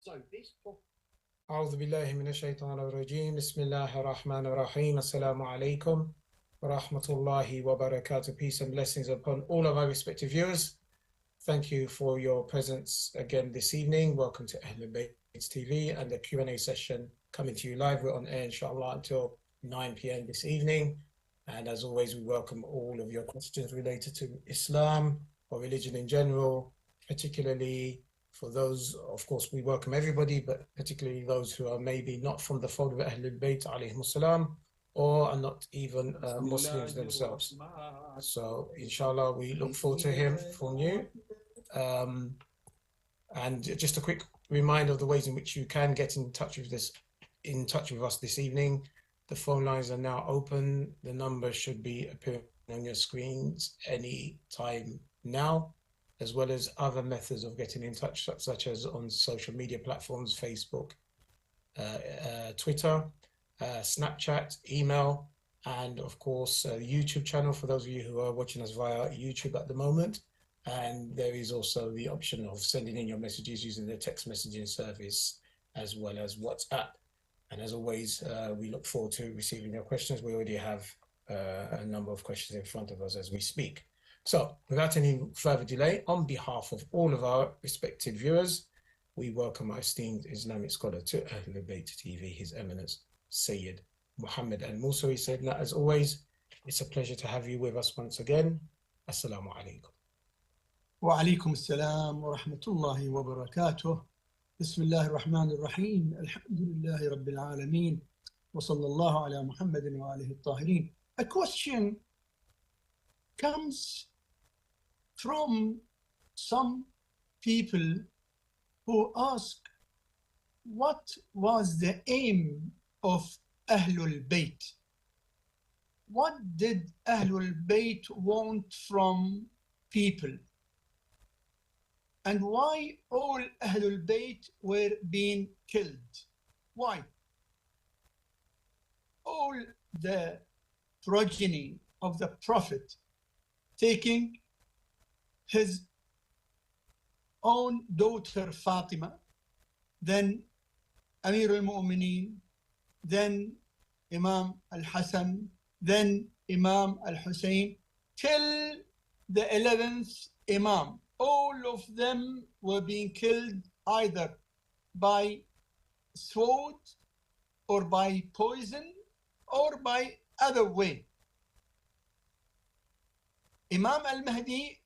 So this أعوذ بالله من الشيطان الرجيم بسم الله الرحمن الرحيم السلام عليكم ورحمة الله وبركاته. Peace and blessings upon all of our respective viewers. Thank you for your presence again this evening. Welcome to Ahlulbayt TV and the Q&A session coming to you live. We're on air inshallah until 9 p.m. this evening. And as always, we welcome all of your questions related to Islam or religion in general, particularly for those, of course, we welcome everybody, but particularly those who are maybe not from the fold of Ahlul Bayt alayhim salam, or are not even Muslims themselves. So, inshallah, we look forward to hearing from you. And just a quick reminder of the ways in which you can get in touch with us this evening. The phone lines are now open. The number should be appearing on your screens any time now, as well as other methods of getting in touch, such as on social media platforms, Facebook, Twitter, Snapchat, email, and of course, YouTube channel for those of you who are watching us via YouTube at the moment. And there is also the option of sending in your messages using the text messaging service, as well as WhatsApp. And as always, we look forward to receiving your questions. We already have a number of questions in front of us as we speak. So without any further delay, on behalf of all of our respected viewers, we welcome our esteemed Islamic scholar to Ahlulbayt TV, His Eminence Sayyid Muhammad al-Musawi. Sayyidina, as always, it's a pleasure to have you with us once again. Assalamu alaikum. وعليكم السلام ورحمة الله وبركاته. بسم الله الرحمن الرحيم. الحمد لله رب العالمين وصلى الله على محمد وآله الطاهرين. A question comes from some people who ask, what was the aim of Ahlul Bayt? What did Ahlul Bayt want from people? And why all Ahlul Bayt were being killed? Why? All the progeny of the Prophet taking his own daughter Fatima, then Amir al-Mu'mineen, then Imam al-Hassan, then Imam al-Hussein, till the 11th Imam. All of them were being killed either by sword or by poison or by other way. Imam al-Mahdi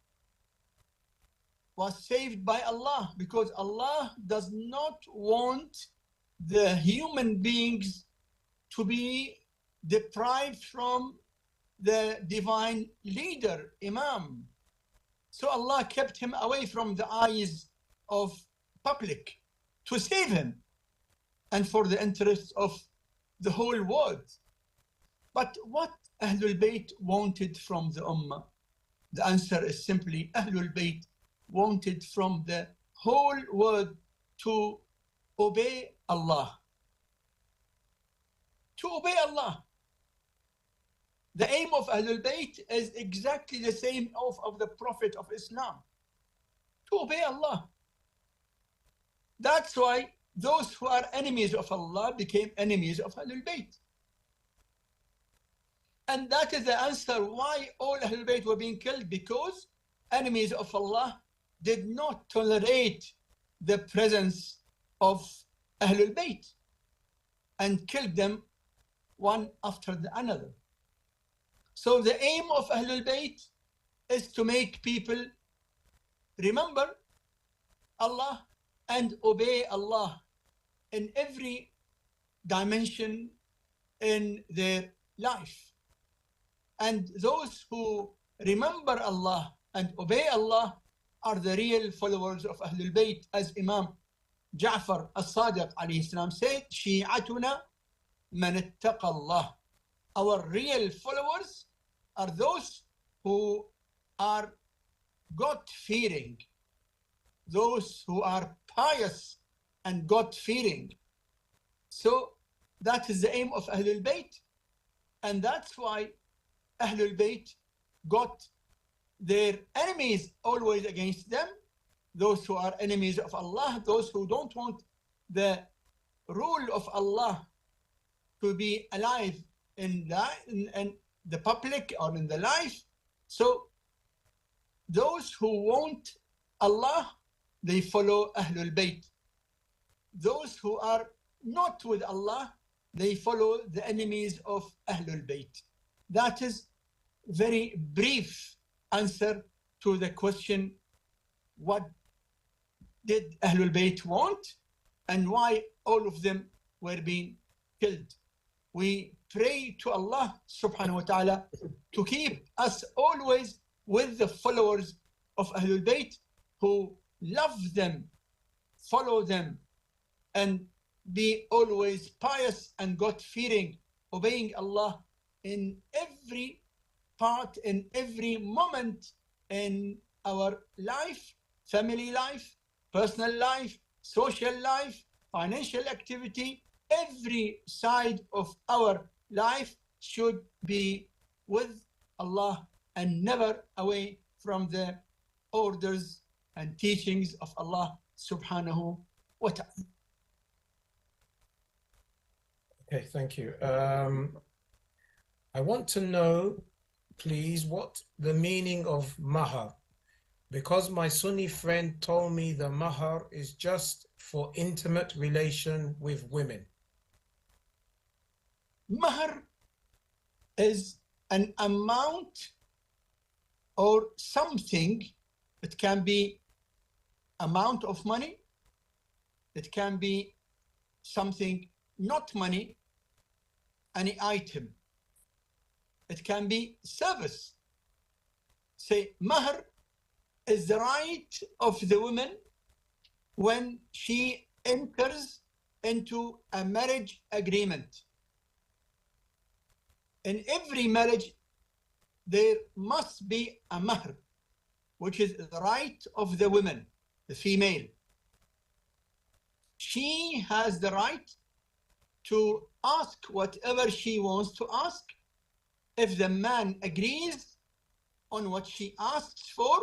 was saved by Allah because Allah does not want the human beings to be deprived from the divine leader, Imam. So Allah kept him away from the eyes of public to save him and for the interest of the whole world. But what Ahlul Bayt wanted from the Ummah? The answer is simply Ahlul Bayt wanted from the whole world to obey Allah. To obey Allah. The aim of Ahlul Bayt is exactly the same of the Prophet of Islam. To obey Allah. That's why those who are enemies of Allah became enemies of Ahlul Bayt. And that is the answer why all Ahlul Bayt were being killed, because enemies of Allah did not tolerate the presence of Ahlul Bayt and killed them one after the other. So the aim of Ahlul Bayt is to make people remember Allah and obey Allah in every dimension in their life. And those who remember Allah and obey Allah are the real followers of Ahlul Bayt, as Imam Ja'far al-Sadiq alayhi salam said, Shi'atuna man ittaqa Allah. Our real followers are those who are God-fearing, those who are pious and God-fearing. So that is the aim of Ahlul Bayt, and that's why Ahlul Bayt got their enemies always against them, those who are enemies of Allah, those who don't want the rule of Allah to be alive in the public or in the life. So those who want Allah, they follow Ahlulbayt. Those who are not with Allah, they follow the enemies of Ahlulbayt. That is very brief answer to the question, what did Ahlulbayt want and why all of them were being killed. We pray to Allah subhanahu wa ta'ala to keep us always with the followers of Ahlul Bayt who love them, follow them, and be always pious and God-fearing, obeying Allah in every part, in every moment in our life, family life, personal life, social life, financial activity. Every side of our life should be with Allah and never away from the orders and teachings of Allah subhanahu wa ta'ala. Okay, thank you. I want to know, please, what the meaning of Mahar, because my Sunni friend told me the Mahar is just for intimate relation with women. Mahar is an amount or something. It can be amount of money. It can be something not money, any item. It can be service. Say, Mahar is the right of the woman when she enters into a marriage agreement. In every marriage, there must be a Mahr, which is the right of the woman, the female. She has the right to ask whatever she wants to ask. If the man agrees on what she asks for,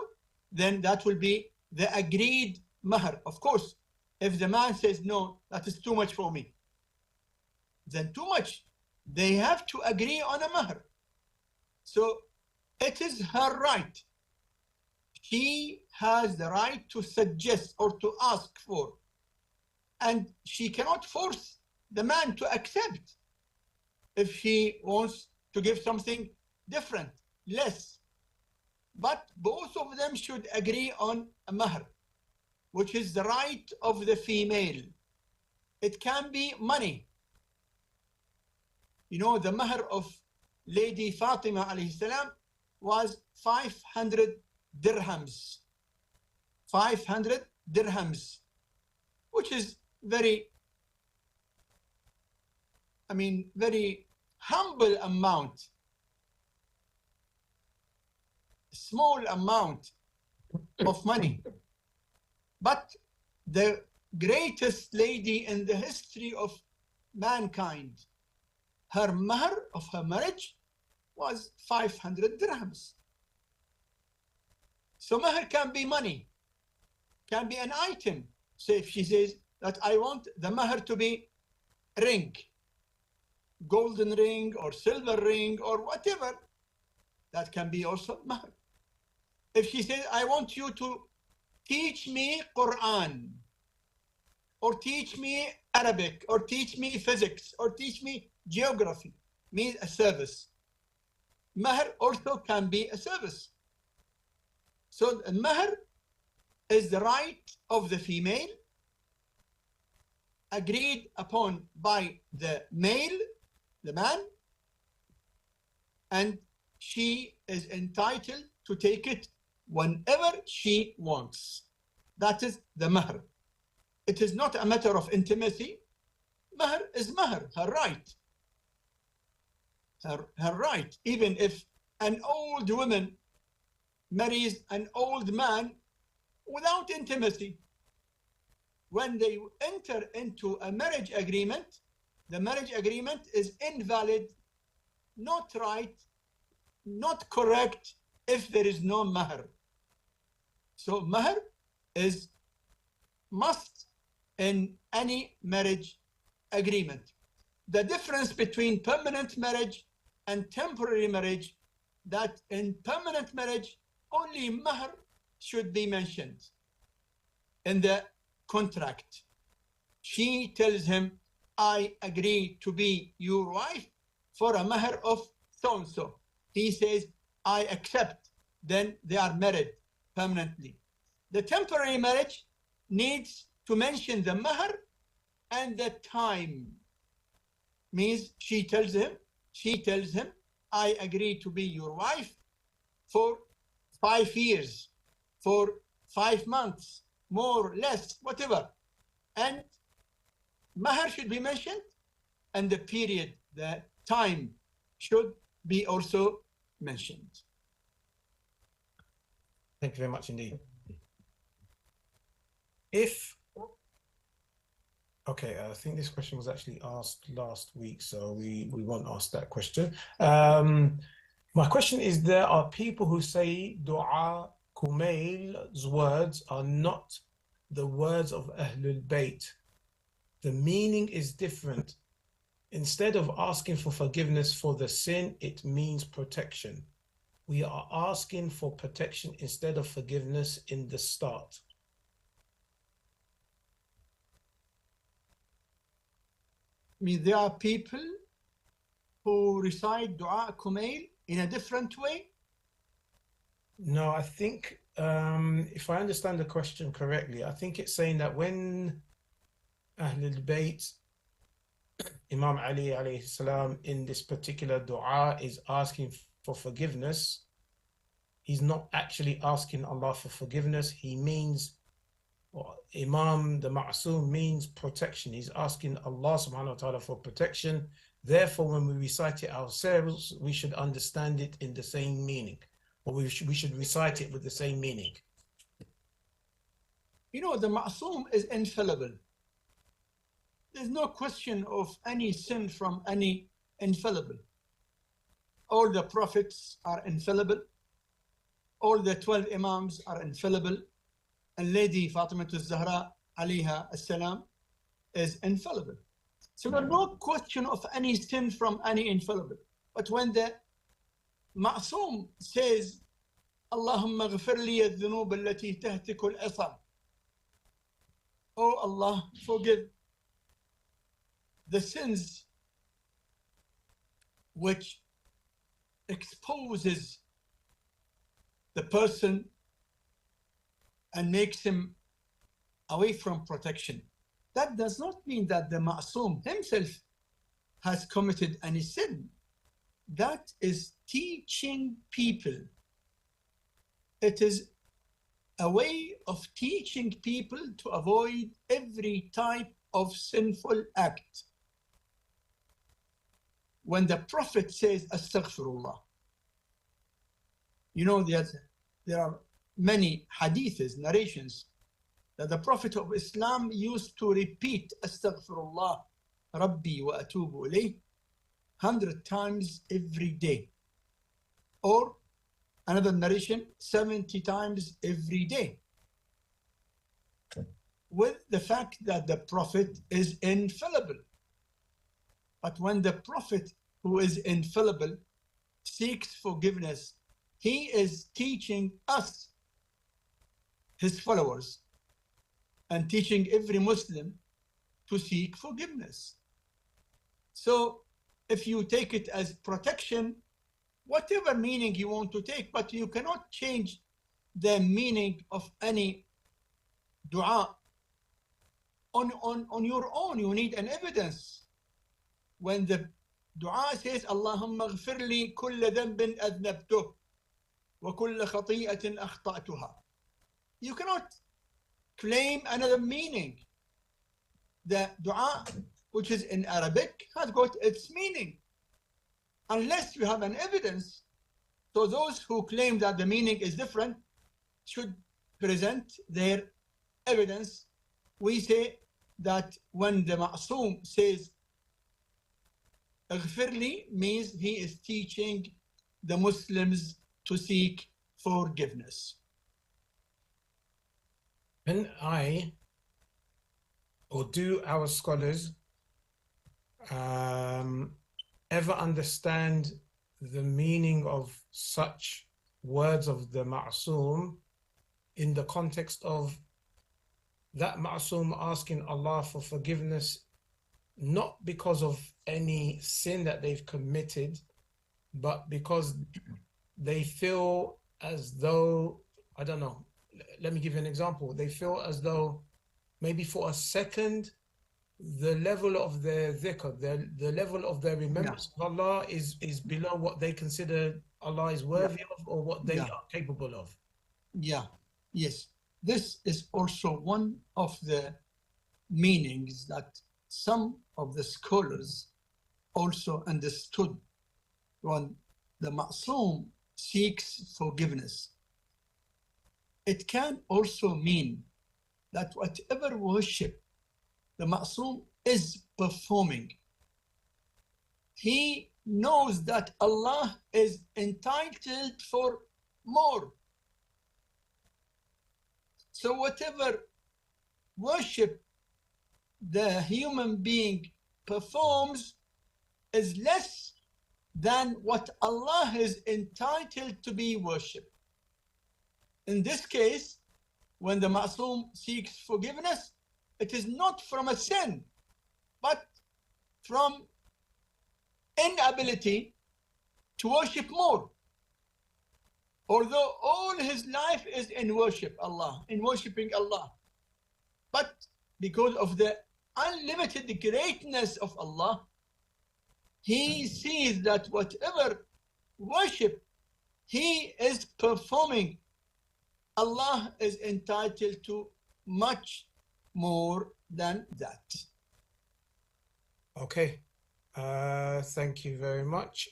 then that will be the agreed Mahr. Of course, if the man says, no, that is too much for me, then too much. They have to agree on a Mahr. So it is her right. She has the right to suggest or to ask for. And she cannot force the man to accept if he wants to give something different, less. But both of them should agree on a Mahr, which is the right of the female. It can be money. You know, the Mahr of Lady Fatima alayhi salam was 500 dirhams. 500 dirhams, which is very humble amount, small amount of money. But the greatest lady in the history of mankind, her Mahr of her marriage was 500 dirhams. So Mahr can be money, can be an item. So if she says that I want the Mahr to be ring, golden ring or silver ring or whatever, that can be also Mahr. If she says, I want you to teach me Quran, or teach me Arabic, or teach me physics, or teach me geography, means a service. Mahr also can be a service. So Mahr is the right of the female, agreed upon by the male, the man, and she is entitled to take it whenever she wants. That is the Mahr. It is not a matter of intimacy. Mahr is Mahr, her right. Her right. Even if an old woman marries an old man without intimacy, when they enter into a marriage agreement, the marriage agreement is invalid, not right, not correct if there is no Mahr. So Mahr is must in any marriage agreement. The difference between permanent marriage and temporary marriage, that in permanent marriage, only Maher should be mentioned in the contract. She tells him, I agree to be your wife for a Maher of so-and-so. He says, I accept. Then they are married permanently. The temporary marriage needs to mention the Maher and the time. Means she tells him, I agree to be your wife for 5 years, for 5 months, more, less, whatever. And Mahar should be mentioned, and the period, the time should be also mentioned. Thank you very much indeed. Okay, I think this question was actually asked last week, so we won't ask that question. My question is, there are people who say Dua Kumail's words are not the words of Ahlulbayt. The meaning is different. Instead of asking for forgiveness for the sin, it means protection. We are asking for protection instead of forgiveness in the start. I mean, there are people who recite Dua Kumail in a different way? No, I think, if I understand the question correctly, I think it's saying that when Ahlul Bayt, Imam Ali alayhi salam, in this particular dua is asking for forgiveness, he's not actually asking Allah for forgiveness. He means, well, Imam, the Ma'soom, means protection. He's asking Allah subhanahu wa ta'ala for protection. Therefore, when we recite it ourselves, we should understand it in the same meaning, or we should recite it with the same meaning. You know, the Ma'soom is infallible. There's no question of any sin from any infallible. All the prophets are infallible. All the 12 Imams are infallible. And Lady Fatima al-Zahra alayha as-salam is infallible. So there's no question of any sin from any infallible. But when the Ma'soom says, Allahumma ghafir li al-dhunub allati tahtiku al-asam, oh Allah, forgive the sins which exposes the person and makes him away from protection. That does not mean that the Ma'soom himself has committed any sin. That is teaching people. It is a way of teaching people to avoid every type of sinful act. When the Prophet says, Astaghfirullah, you know, there are many hadiths, narrations, that the Prophet of Islam used to repeat Astaghfirullah, Rabbi wa atubu ilayh 100 times every day. Or another narration, 70 times every day. With the fact that the Prophet is infallible. But when the Prophet, who is infallible, seeks forgiveness, he is teaching us, his followers, and teaching every Muslim to seek forgiveness. So if you take it as protection, whatever meaning you want to take, but you cannot change the meaning of any dua on your own. You need an evidence. When the dua says, Allahumma ghfir li kulla dhanbin adnabtuh wa kulla khati'atin akhta'tuha, you cannot claim another meaning. The dua, which is in Arabic, has got its meaning, unless you have an evidence. So those who claim that the meaning is different should present their evidence. We say that when the Ma'soom says Aghfirli, means he is teaching the Muslims to seek forgiveness. When I or do our scholars ever understand the meaning of such words of the Ma'soom in the context of that Ma'soom asking Allah for forgiveness, not because of any sin that they've committed, but because they feel as though, I don't know, let me give you an example. They feel as though maybe for a second, the level of their dhikr, the level of their remembrance of Allah is below what they consider Allah is worthy of, or what they are capable of. Yes. This is also one of the meanings that some of the scholars also understood when the Ma'soom seeks forgiveness. It can also mean that whatever worship the Ma'soom is performing, he knows that Allah is entitled for more. So whatever worship the human being performs is less than what Allah is entitled to be worshipped. In this case, when the Ma'soom seeks forgiveness, it is not from a sin, but from inability to worship more. Although all his life is in worship Allah, in worshiping Allah. But because of the unlimited greatness of Allah, he sees that whatever worship he is performing, Allah is entitled to much more than that. Okay, thank you very much.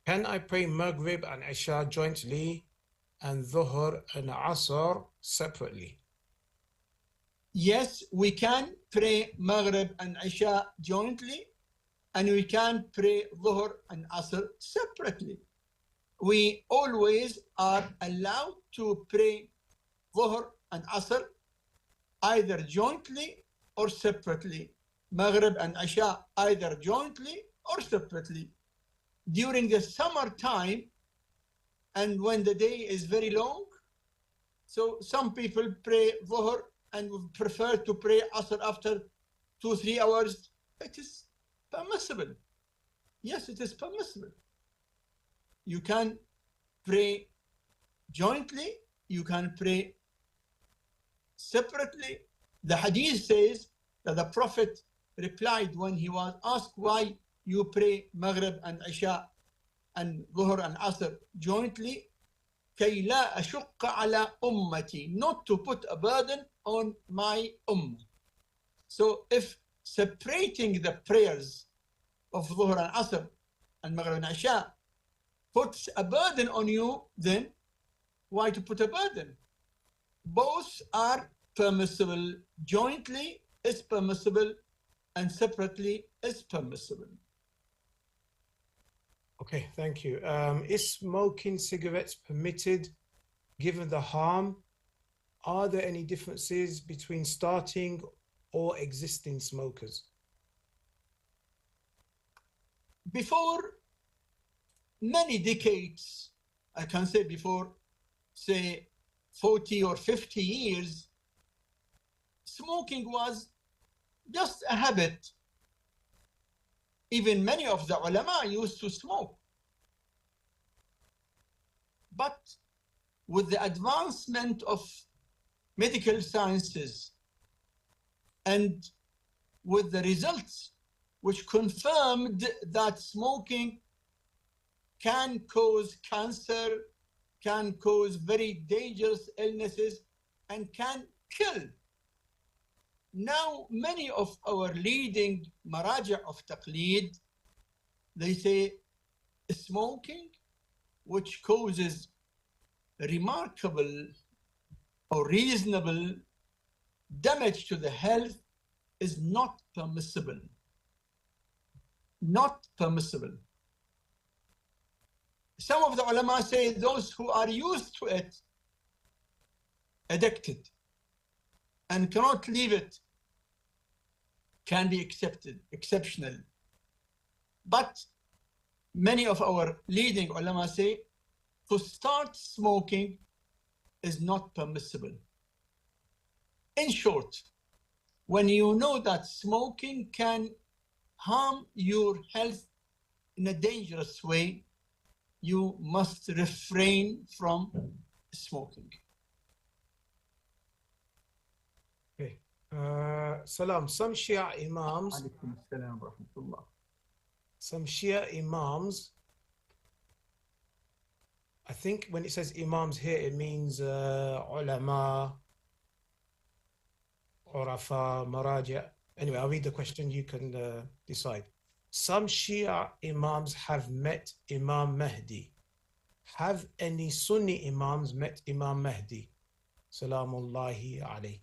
Can I pray Maghrib and Isha jointly and Dhuhr and Asr separately? Yes, we can pray Maghrib and Isha jointly, and we can pray Dhuhr and Asr separately. We always are allowed to pray Dhuhr and Asr either jointly or separately. Maghrib and Isha either jointly or separately. During the summer time and when the day is very long, so some people pray Dhuhr and would prefer to pray Asr after 2-3 hours. It is permissible. Yes, it is permissible. You can pray jointly, you can pray separately. The hadith says that the Prophet replied when he was asked why you pray Maghrib and Isha and Dhuhr and Asr jointly, كَيْ لَا أَشُقَّ عَلَى أُمَّتِي, not to put a burden on my ummah. So if separating the prayers of Dhuhr and Asr and Maghrib and Isha puts a burden on you, then why to put a burden? Both are permissible. Jointly is permissible and separately is permissible. Okay, thank you. Is smoking cigarettes permitted given the harm? Are there any differences between starting or existing smokers? Before many decades, I can say before, say 40 or 50 years, smoking was just a habit. Even many of the ulama used to smoke. But with the advancement of medical sciences and with the results which confirmed that smoking can cause cancer, can cause very dangerous illnesses, and can kill. Now, many of our leading maraja of taqleed, they say smoking, which causes remarkable or reasonable damage to the health, is not permissible. Not permissible. Some of the ulama say those who are used to it, addicted and cannot leave it can be accepted, exceptional. But many of our leading ulama say to start smoking is not permissible. In short, when you know that smoking can harm your health in a dangerous way, you must refrain from smoking. Okay. Salam. Some Shia Imams, I think when it says Imams here, it means ulama, urafa, maraja. Anyway, I'll read the question, you can decide. Some Shia Imams have met Imam Mahdi. Have any Sunni Imams met Imam Mahdi? Salamullahi alayhi.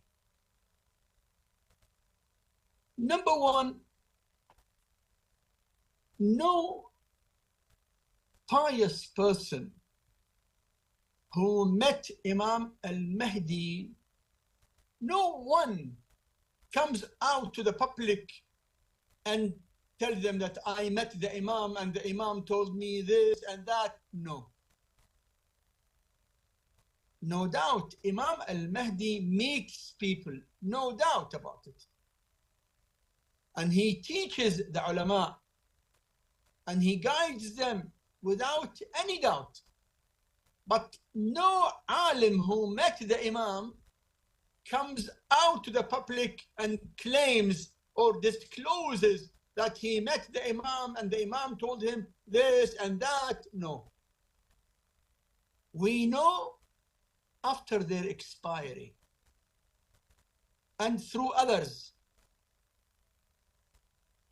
Number one, no pious person who met Imam al-Mahdi, no one comes out to the public and tell them that I met the Imam and the Imam told me this and that. No. No doubt, Imam al-Mahdi meets people, no doubt about it. And he teaches the ulama and he guides them without any doubt. But no alim who met the Imam comes out to the public and claims or discloses that he met the Imam and the Imam told him this and that. No. We know after their expiry and through others.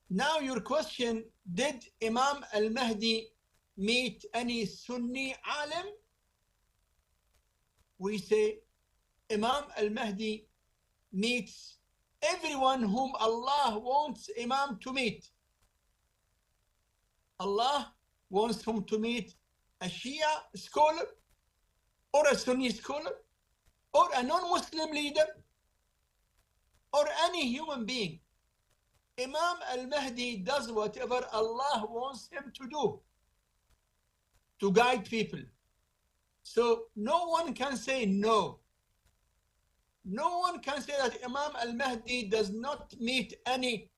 Now your question, did Imam al-Mahdi meet any Sunni alim? We say Imam al-Mahdi meets everyone whom Allah wants Imam to meet. Allah wants him to meet a Shia scholar or a Sunni scholar or a non-Muslim leader or any human being. Imam al-Mahdi does whatever Allah wants him to do to guide people. So no one can say no. No one can say that Imam al-Mahdi does not meet any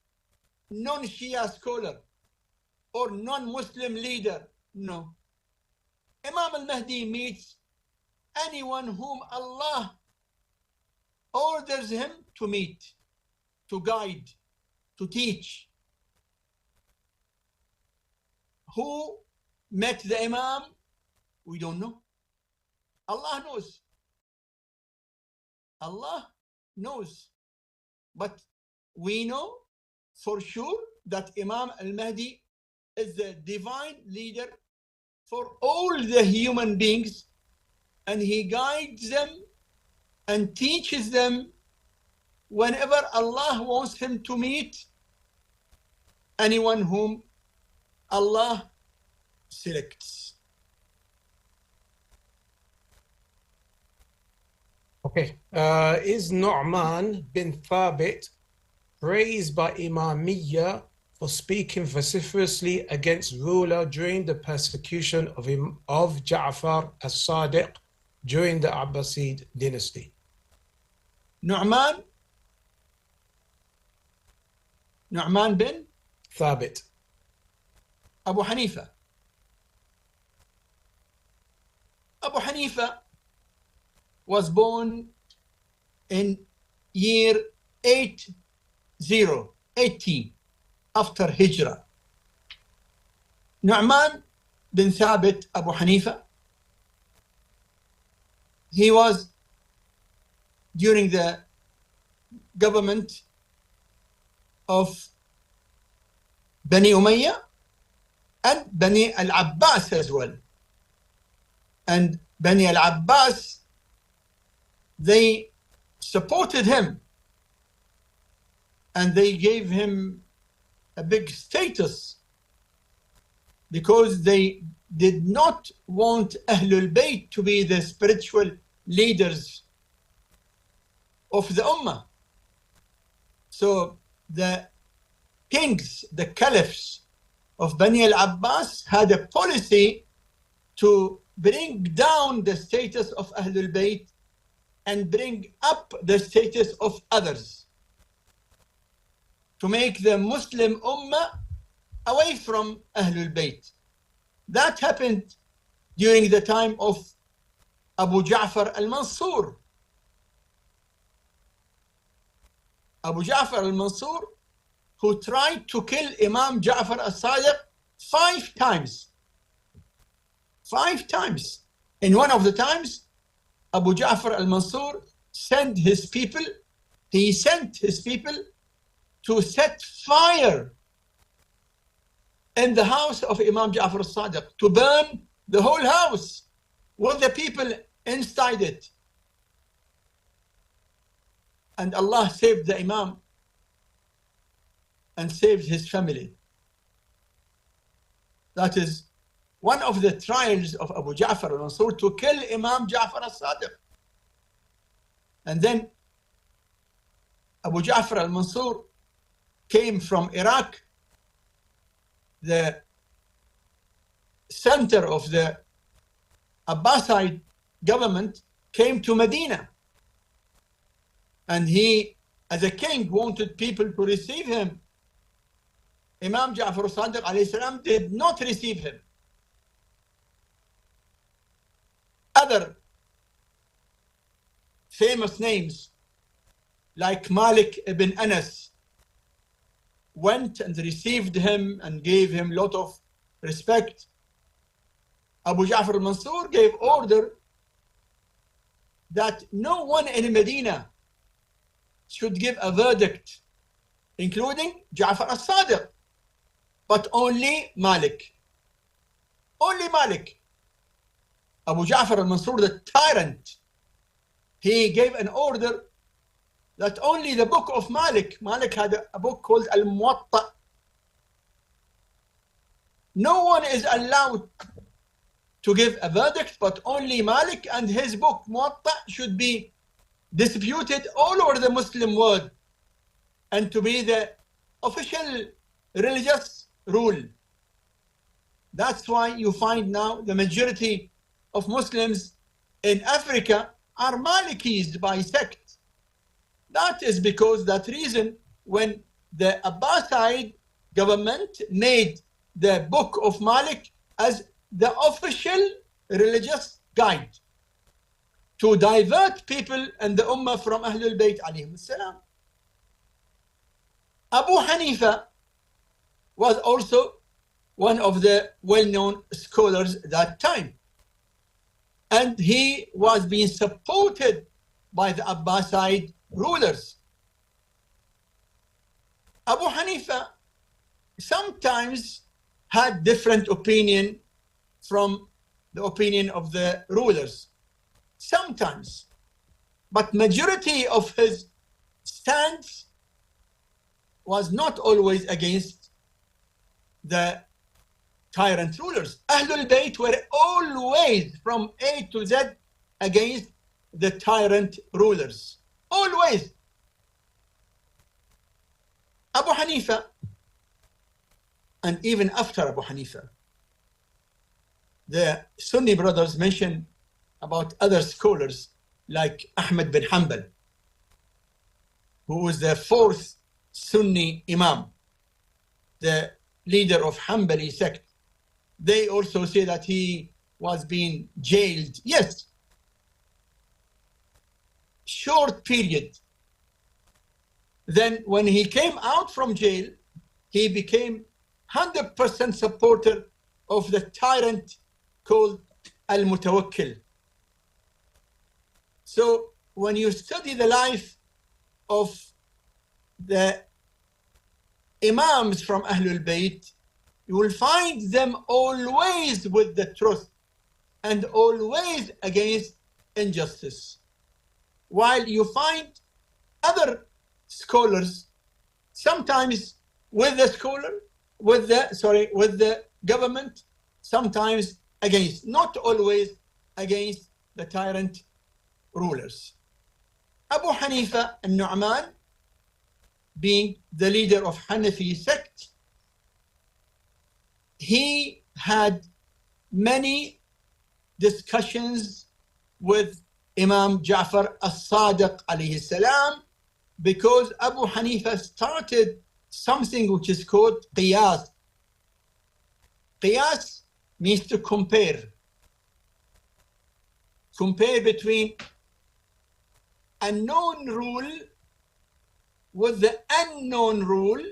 non-Shia scholar or non-Muslim leader. No. Imam al-Mahdi meets anyone whom Allah orders him to meet, to guide, to teach. Who met the Imam? We don't know. Allah knows. Allah knows. But we know for sure that Imam al-Mahdi is the divine leader for all the human beings, and he guides them and teaches them whenever Allah wants him to meet anyone whom Allah selects. Okay. Is Nu'man bin Thabit praised by Imamiyya for speaking vociferously against ruler during the persecution of Ja'far as-Sadiq during the Abbasid dynasty? Nu'man bin Thabit. Abu Hanifa. Abu Hanifa was born in year 80 after Hijrah. Nu'man bin Thabit Abu Hanifa, he was during the government of Bani Umayyah and Bani al-Abbas as well. And Bani al-Abbas, they supported him and they gave him a big status because they did not want Ahlulbayt to be the spiritual leaders of the Ummah. So the kings, the caliphs of Bani al-Abbas had a policy to bring down the status of Ahlul Bayt and bring up the status of others, to make the Muslim Ummah away from Ahlul Bayt. That happened during the time of Abu Ja'far al-Mansur. Abu Ja'far al-Mansur, who tried to kill Imam Ja'far al-Sadiq 5 times. 5 times. In one of the times, Abu Ja'far al-Mansur sent his people to set fire in the house of Imam Ja'far al-Sadiq, to burn the whole house with the people inside it. And Allah saved the Imam and saved his family. That is one of the trials of Abu Ja'far al-Mansur, to kill Imam Ja'far al-Sadiq. And then Abu Ja'far al-Mansur came from Iraq, the center of the Abbasid government, came to Medina. And he, as a king, wanted people to receive him. Imam Ja'far al-Sadiq alayhi salam did not receive him. Other famous names like Malik ibn Anas went and received him and gave him a lot of respect. Abu Ja'far al-Mansur gave order that no one in Medina should give a verdict, including Ja'far al-Sadiq, but only Malik. Only Malik. Abu Ja'far al-Mansur, the tyrant, he gave an order that only the book of Malik had a book called al-Muwatta. No one is allowed to give a verdict, but only Malik, and his book Muwatta should be disputed all over the Muslim world and to be the official religious rule. That's why you find now the majority of Muslims in Africa are Malikis by sect. That is because that reason, when the Abbasid government made the book of Malik as the official religious guide to divert people and the Ummah from Ahlul Bayt alayhim salam. Abu Hanifa was also one of the well-known scholars at that time. And he was being supported by the Abbasid rulers. Abu Hanifa sometimes had different opinion from the opinion of the rulers. Sometimes. But majority of his stance was not always against the tyrant rulers. Ahlul Bayt were always from A to Z against the tyrant rulers. Always. Abu Hanifa, and even after Abu Hanifa, the Sunni brothers mention about other scholars like Ahmad bin Hanbal, who was the 4th Sunni Imam, the leader of Hanbali sect. They also say that he was being jailed. Yes. Short period. Then when he came out from jail, he became 100% supporter of the tyrant called al-Mutawakkil. So when you study the life of the Imams from Ahlul Bayt, you will find them always with the truth and always against injustice. While you find other scholars sometimes with the government, sometimes against, not always against the tyrant rulers. Abu Hanifa al-Nu'man, being the leader of Hanafi sect, he had many discussions with Imam Ja'far as-Sadiq alayhi salam, because Abu Hanifa started something which is called qiyas. Qiyas means to compare. Compare between a known rule with the unknown rule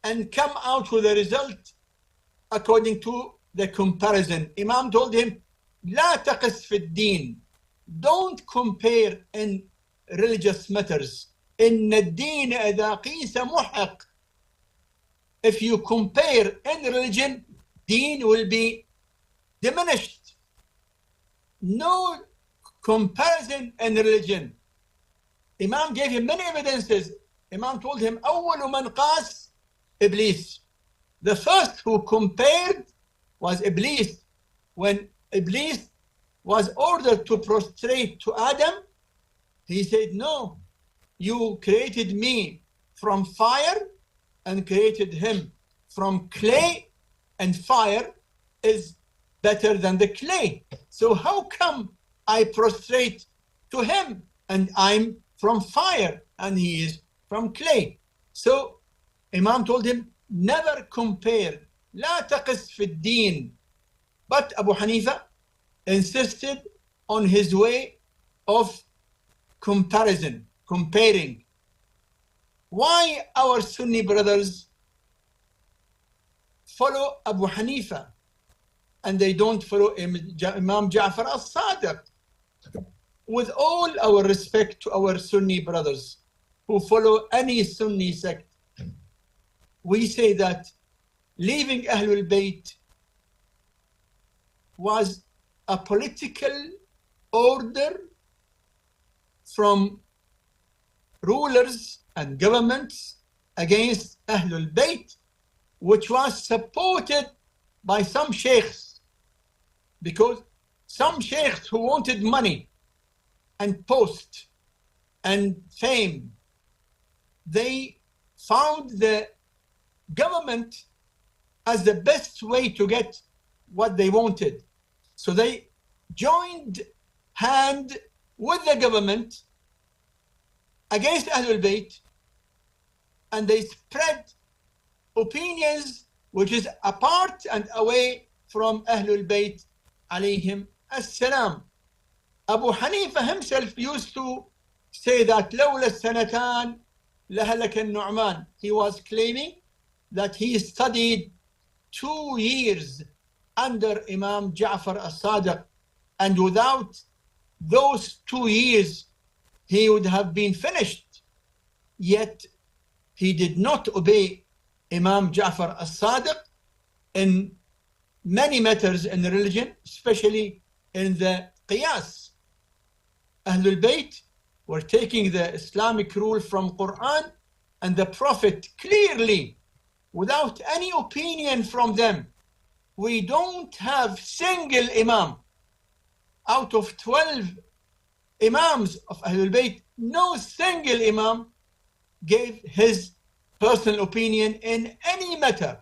and come out with a result according to the comparison. Imam told him, لا تقس في الدين. Don't compare in religious matters. إن الدين إذا قيس محق. If you compare in religion, deen will be diminished. No comparison in religion. Imam gave him many evidences. Imam told him, أول من قاس إبليس. The first who compared was Iblis. When Iblis was ordered to prostrate to Adam, he said, no, you created me from fire and created him from clay, and fire is better than the clay. So how come I prostrate to him and I'm from fire and he is from clay? So Imam told him, never compare. لا تقس في الدين. But Abu Hanifa insisted on his way of comparison, comparing. Why our Sunni brothers follow Abu Hanifa and they don't follow Imam Ja'far as-Sadiq? With all our respect to our Sunni brothers who follow any Sunni sect, we say that leaving Ahlulbayt was a political order from rulers and governments against Ahlulbayt, which was supported by some sheikhs, because some sheikhs who wanted money and post and fame, they found the government as the best way to get what they wanted. So they joined hand with the government against Ahlulbayt, and they spread opinions which is apart and away from Ahlulbayt alayhim as-salam. Abu Hanifa himself used to say that لولا السنتان لهلك النعمان. He was claiming that he studied 2 years under Imam Ja'far as-Sadiq, and without those 2 years he would have been finished. Yet he did not obey Imam Ja'far as-Sadiq in many matters in religion, especially in the qiyas. Ahlul Bayt were taking the Islamic rule from Quran and the Prophet clearly, without any opinion from them. We don't have single Imam out of 12 Imams of Ahlul Bayt, no single Imam gave his personal opinion in any matter.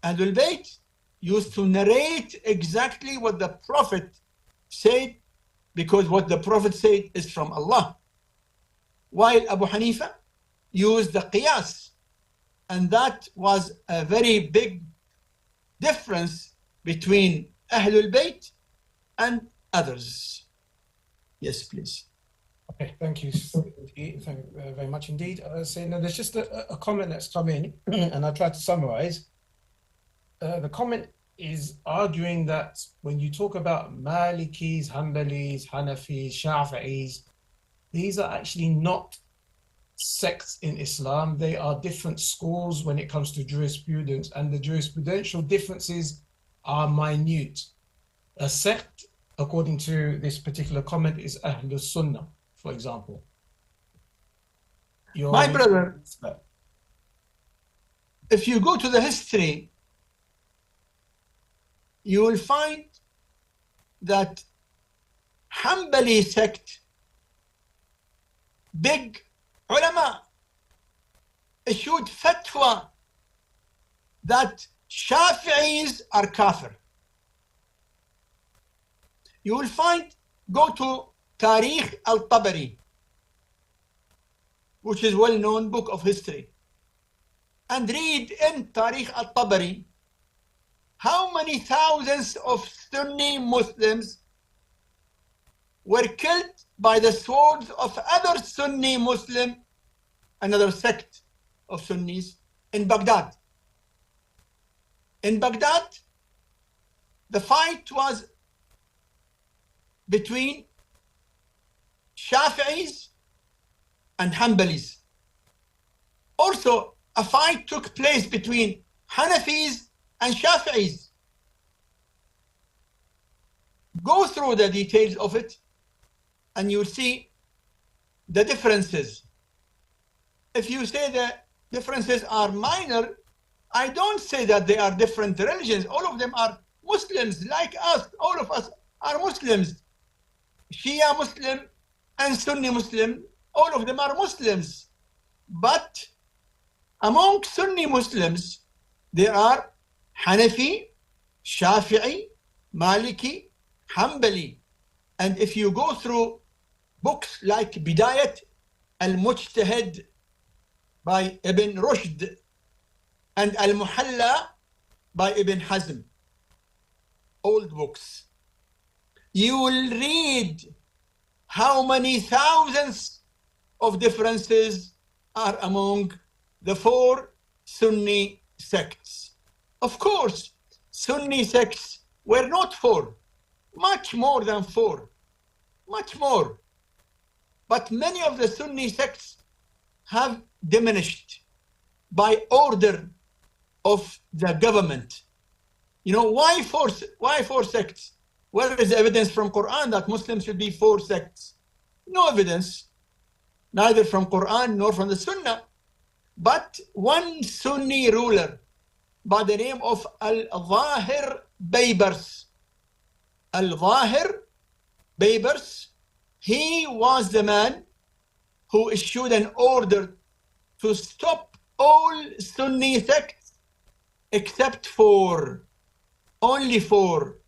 Ahlul Bayt used to narrate exactly what the Prophet said, because what the Prophet said is from Allah. While Abu Hanifa used the qiyas, and that was a very big difference between Ahlul Bayt and others. Yes, please. Okay, thank you. Thank you very much indeed. So now there's just a comment that's come in, and I'll try to summarize. The comment is arguing that when you talk about Malikis, Hanbalis, Hanafis, Shafi'is, these are actually not sects in Islam. They are different schools when it comes to jurisprudence, and the jurisprudential differences are minute. A sect, according to this particular comment, is Ahlul Sunnah, for example. My brother, if you go to the history, you will find that Hanbali sect big ulama issued fatwa that Shafi'is are kafir. You will find, go to Tarikh al-Tabari, which is a well-known book of history, and read in Tarikh al-Tabari how many thousands of Sunni Muslims were killed by the swords of other Sunni Muslim, another sect of Sunnis in Baghdad. In Baghdad, the fight was between Shafi'is and Hanbalis. Also, a fight took place between Hanafis and Shafi'is. Go through the details of it and you'll see the differences. If you say the differences are minor, I don't say that they are different religions. All of them are Muslims like us. All of us are Muslims. Shia Muslim and Sunni Muslim, all of them are Muslims. But among Sunni Muslims, there are Hanafi, Shafi'i, Maliki, Hanbali. And if you go through books like Bidayat al-Mujtahid by Ibn Rushd and Al-Muhalla by Ibn Hazm, old books, you will read how many thousands of differences are among the four Sunni sects. Of course, Sunni sects were not four, much more than four, much more. But many of the Sunni sects have diminished by order of the government. You know, why four sects? Where is the evidence from Quran that Muslims should be four sects? No evidence, neither from Quran nor from the Sunnah. But one Sunni ruler by the name of al-Zahir Baybars, al-Zahir Baybars, he was the man who issued an order to stop all Sunni sects except four, only four: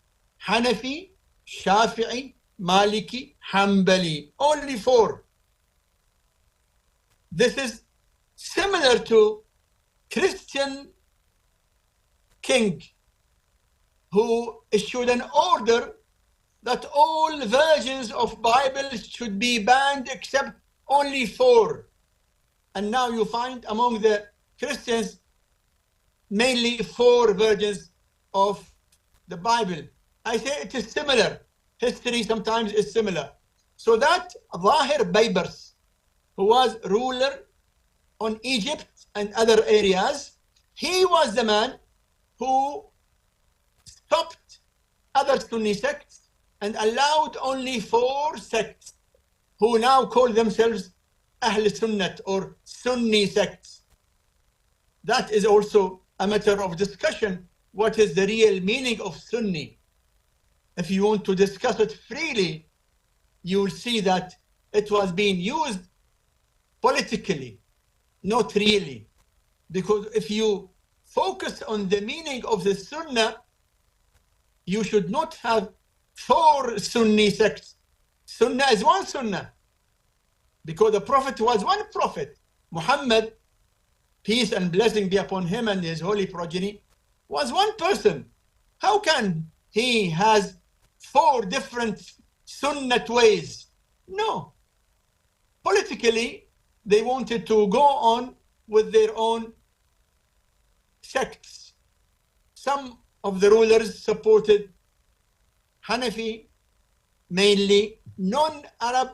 Hanafi, Shafi'i, Maliki, Hanbali, only four. This is similar to Christian king who issued an order that all versions of Bible should be banned except only four. And now you find among the Christians mainly four versions of the Bible. I say it is similar. History sometimes is similar. So that Zahir Baybars, who was ruler on Egypt and other areas, he was the man who stopped other Sunni sects and allowed only four sects who now call themselves Ahl Sunnat or Sunni sects. That is also a matter of discussion. What is the real meaning of Sunni? If you want to discuss it freely, you will see that it was being used politically, not really. Because if you focus on the meaning of the Sunnah, you should not have four Sunni sects. Sunnah is one Sunnah. Because the Prophet was one Prophet. Muhammad, peace and blessing be upon him and his holy progeny, was one person. How can he has four different Sunnat ways? No. Politically, they wanted to go on with their own sects. Some of the rulers supported Hanafi, mainly non-Arab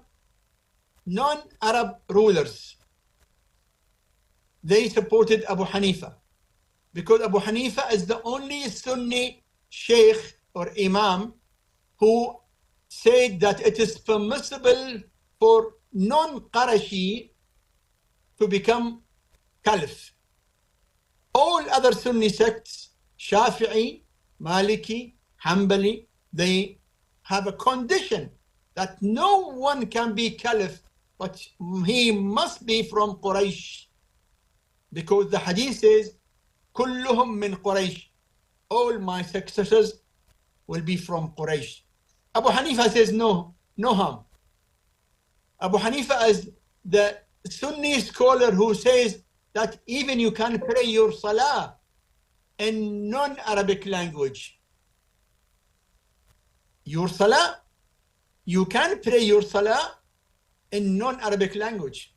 rulers. They supported Abu Hanifa because Abu Hanifa is the only Sunni sheikh or imam who said that it is permissible for non-Qarashi to become caliph. All other Sunni sects, Shafi'i, Maliki, Hanbali, they have a condition that no one can be caliph but he must be from Quraysh, because the hadith says, كلهم من قريش, all my successors will be from Quraysh. Abu Hanifa says no harm. Abu Hanifa is the Sunni scholar who says that even you can pray your Salah in non-Arabic language. Your Salah, you can pray your Salah in non-Arabic language.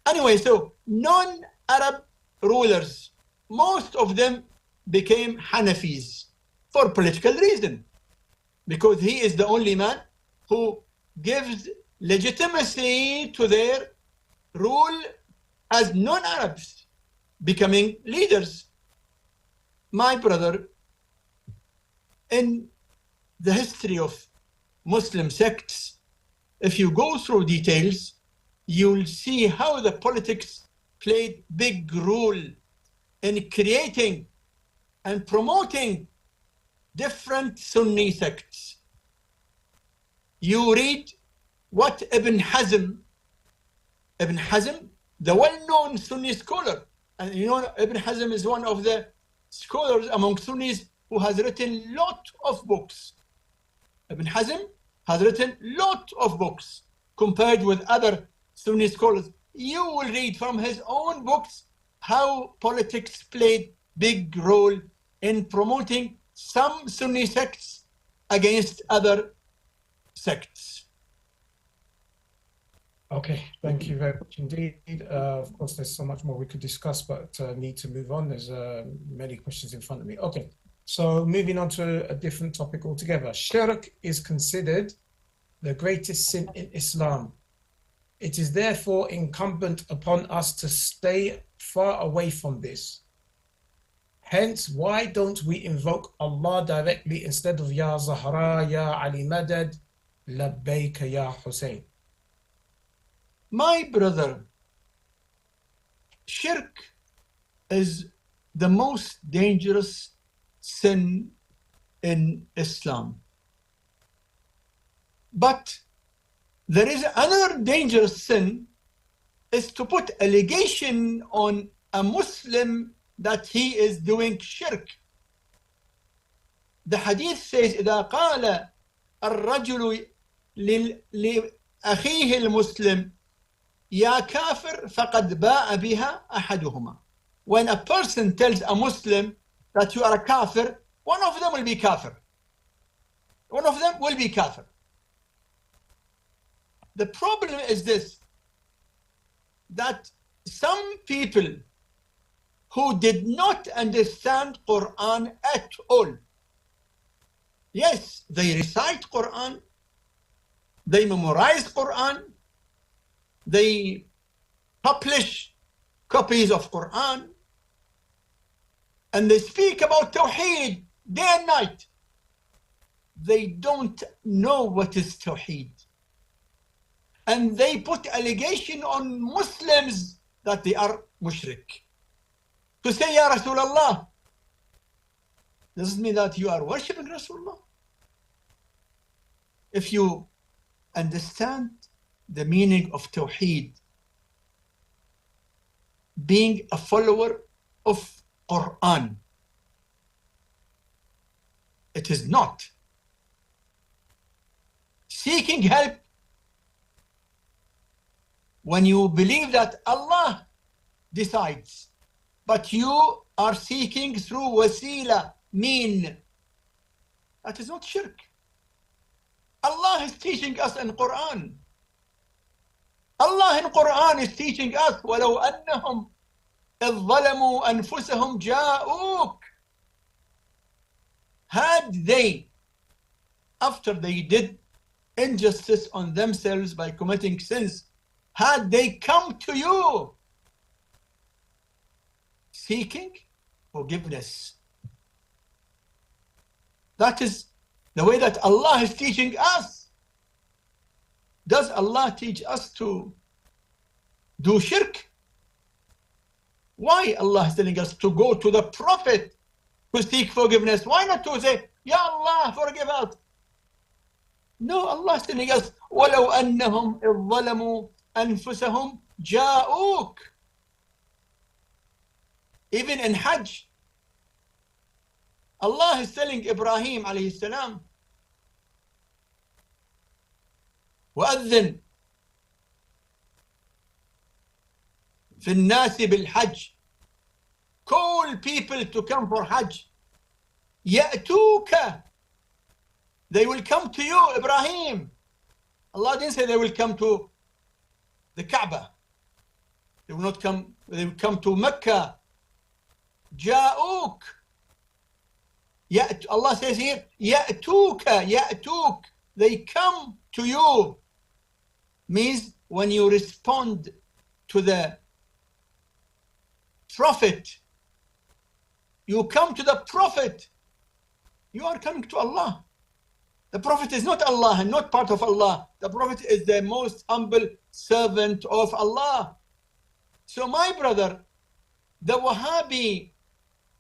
Anyway, so non-Arab rulers, most of them became Hanafis for political reason, because he is the only man who gives legitimacy to their rule as non-Arabs becoming leaders. My brother, in the history of Muslim sects, if you go through details, you'll see how the politics played big role in creating and promoting different Sunni sects. You read what Ibn Hazm, the well-known Sunni scholar, and you know Ibn Hazm is one of the scholars among Sunnis who has written lot of books. Ibn Hazm has written lot of books compared with other Sunni scholars. You will read from his own books how politics played big role in promoting some Sunni sects against other sects. Okay, thank you very much indeed. Of course, there's so much more we could discuss, but need to move on. There's many questions in front of me. Okay, so moving on to a different topic altogether. Shirk is considered the greatest sin in Islam. It is therefore incumbent upon us to stay far away from this. Hence, why don't we invoke Allah directly instead of Ya Zahra, Ya Ali Madad, Labbayka Ya Hussein? My brother, shirk is the most dangerous sin in Islam. But there is another dangerous sin, is to put allegation on a Muslim that he is doing shirk. The hadith says, إذا قال الرجل لأخيه المسلم يا كافر فقد باء بها أحدهما. When a person tells a Muslim that you are a kafir, one of them will be kafir. One of them will be kafir. The problem is this, that some people who did not understand Quran at all, yes, they recite Quran, they memorize Quran, they publish copies of Quran, and they speak about Tawheed day and night. They don't know what is Tawheed. And they put allegation on Muslims that they are mushrik. To say, Ya Rasulullah, does it mean that you are worshipping Rasulullah? If you understand the meaning of Tawheed, being a follower of Quran, it is not seeking help when you believe that Allah decides, but you are seeking through wasila, mean. That is not shirk. Allah is teaching us in Quran. Allah in Quran is teaching us, وَلَوْ أَنَّهُمْ إِذْ ظَلَمُوا أَنفُسَهُمْ جَاءُوكَ. Had they, after they did injustice on themselves by committing sins, had they come to you seeking forgiveness. That is the way that Allah is teaching us. Does Allah teach us to do shirk? Why Allah is telling us to go to the Prophet to seek forgiveness? Why not to say, Ya Allah, forgive us? No, Allah is telling us, وَلَوْ أَنَّهُمْ إِذْ ظَلَمُوا أنفسهم جاءوك. Even in Hajj, Allah is telling Ibrahim alayhi salam, وأذن في الناس بالحج. Call people to come for Hajj. يأتوك. They will come to you, Ibrahim. Allah didn't say they will come to the Kaaba. They will not come, they will come to Mecca. جاءوك. Allah says here, يأتوك, يأتوك. They come to you. Means when you respond to the Prophet, you come to the Prophet, you are coming to Allah. The Prophet is not Allah and not part of Allah. The Prophet is the most humble servant of Allah. So my brother, the Wahhabi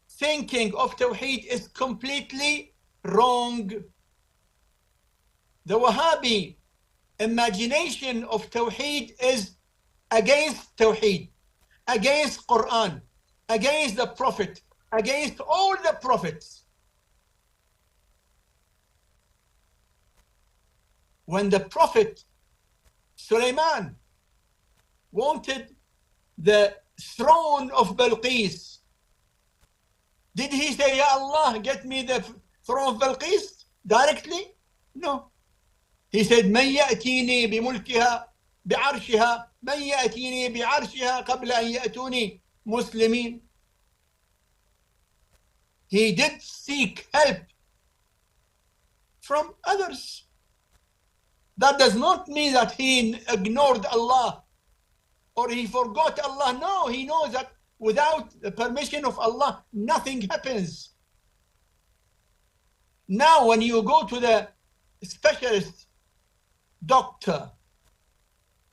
thinking of Tawheed is completely wrong. The Wahhabi imagination of Tawheed is against Tawheed, against Quran, against the Prophet, against all the prophets. When the Prophet Sulaiman wanted the throne of Balqis, did he say, Ya Allah, get me the throne of Balqis directly? No. He said, من يأتيني بملكها بعرشها من يأتيني بعرشها قبل أن يأتوني مسلمين. He did seek help from others. That does not mean that he ignored Allah or he forgot Allah. No, he knows that without the permission of Allah, nothing happens. Now, when you go to the specialist doctor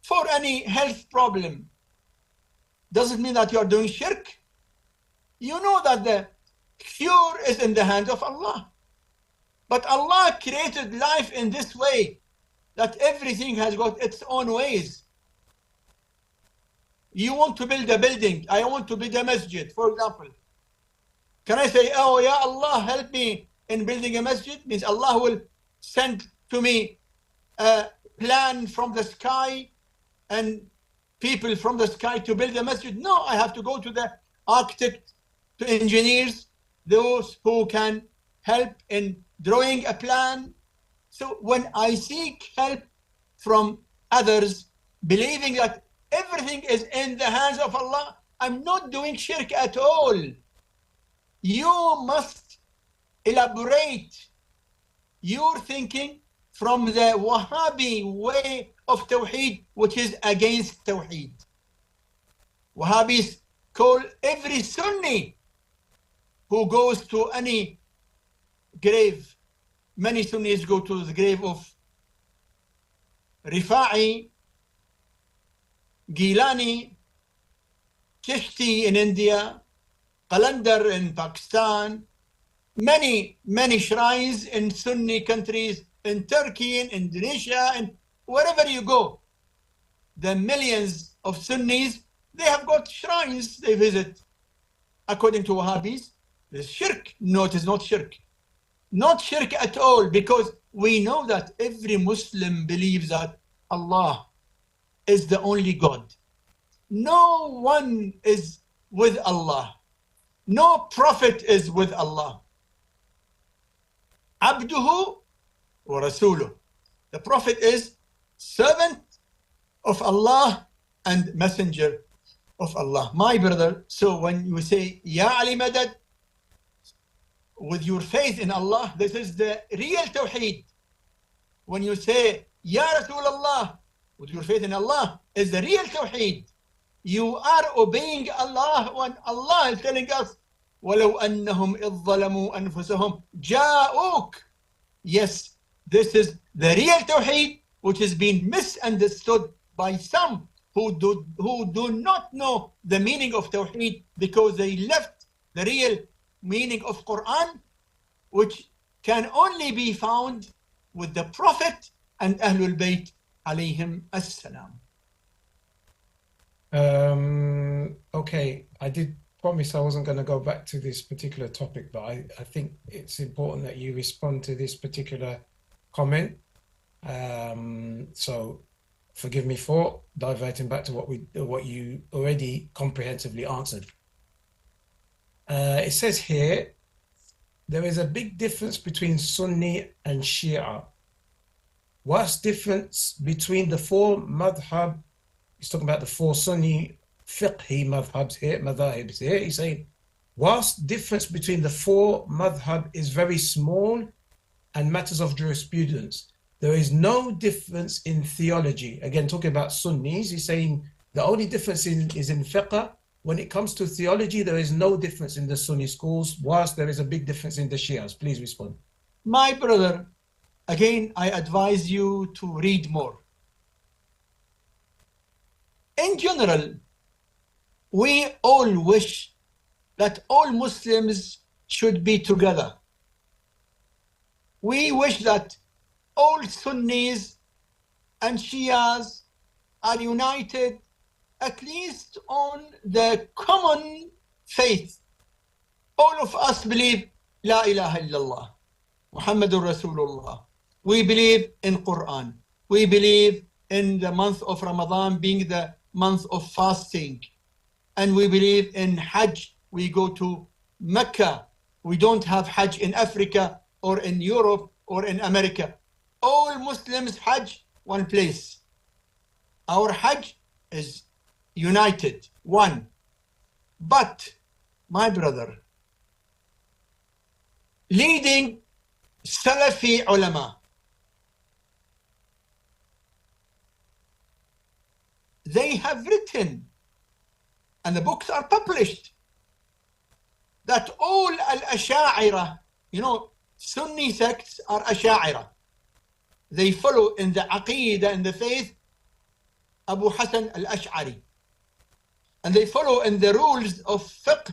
for any health problem, does it mean that you are doing shirk? You know that the cure is in the hands of Allah. But Allah created life in this way, that everything has got its own ways. You want to build a building, I want to build a masjid, for example. Can I say, oh, Ya Allah, help me in building a masjid? Means Allah will send to me a plan from the sky and people from the sky to build a masjid. No, I have to go to the architect, to engineers, those who can help in drawing a plan. So when I seek help from others, believing that everything is in the hands of Allah, I'm not doing shirk at all. You must elaborate your thinking from the Wahhabi way of Tawheed, which is against Tawheed. Wahhabis call every Sunni who goes to any grave. Many Sunnis go to the grave of Rifa'i, Gilani, Chishti in India, Qalandar in Pakistan, many shrines in Sunni countries, in Turkey, in Indonesia, and wherever you go. The millions of Sunnis, they have got shrines they visit. According to Wahhabis, there's shirk. No, it is not shirk. Not shirk at all, because we know that every Muslim believes that Allah is the only God. No one is with Allah. No prophet is with Allah. Abduhu wa Rasuluh. The prophet is servant of Allah and messenger of Allah. My brother, so when you say, Ya Ali Madad, with your faith in Allah, this is the real Tawheed. When you say, Ya Rasulullah, with your faith in Allah, is the real Tawheed. You are obeying Allah when Allah is telling us, وَلَوْ أَنَّهُمْ إِذْ ظَلَمُوا أَنفُسَهُمْ جَاءُوكَ. Yes, this is the real Tawheed, which has been misunderstood by some who do not know the meaning of Tawheed, because they left the real meaning of Quran, which can only be found with the Prophet and Ahlulbayt alayhim as-salam. Okay, I did promise I wasn't going to go back to this particular topic, but I think it's important that you respond to this particular comment. So forgive me for diverting back to what you already comprehensively answered. It says here, there is a big difference between Sunni and Shia. What's difference between the four madhab? He's talking about the four Sunni fiqhi madhabs here, madhahibs here. He's saying, what's difference between the four madhab is very small and matters of jurisprudence. There is no difference in theology. Again, talking about Sunnis, he's saying the only difference is in fiqh. When it comes to theology, there is no difference in the Sunni schools, whilst there is a big difference in the Shias. Please respond. My brother, again, I advise you to read more. In general, we all wish that all Muslims should be together. We wish that all Sunnis and Shias are united at least on the common faith. All of us believe La ilaha illallah, Muhammadur Rasulullah. We believe in Quran. We believe in the month of Ramadan being the month of fasting. And we believe in Hajj. We go to Mecca. We don't have Hajj in Africa or in Europe or in America. All Muslims Hajj one place. Our Hajj is united, one. But, my brother, leading Salafi ulama, they have written, and the books are published, that all al-Asha'ira, Sunni sects are Asha'ira. They follow in the Aqidah and the faith Abu Hassan al-Ash'ari. And they follow in the rules of fiqh,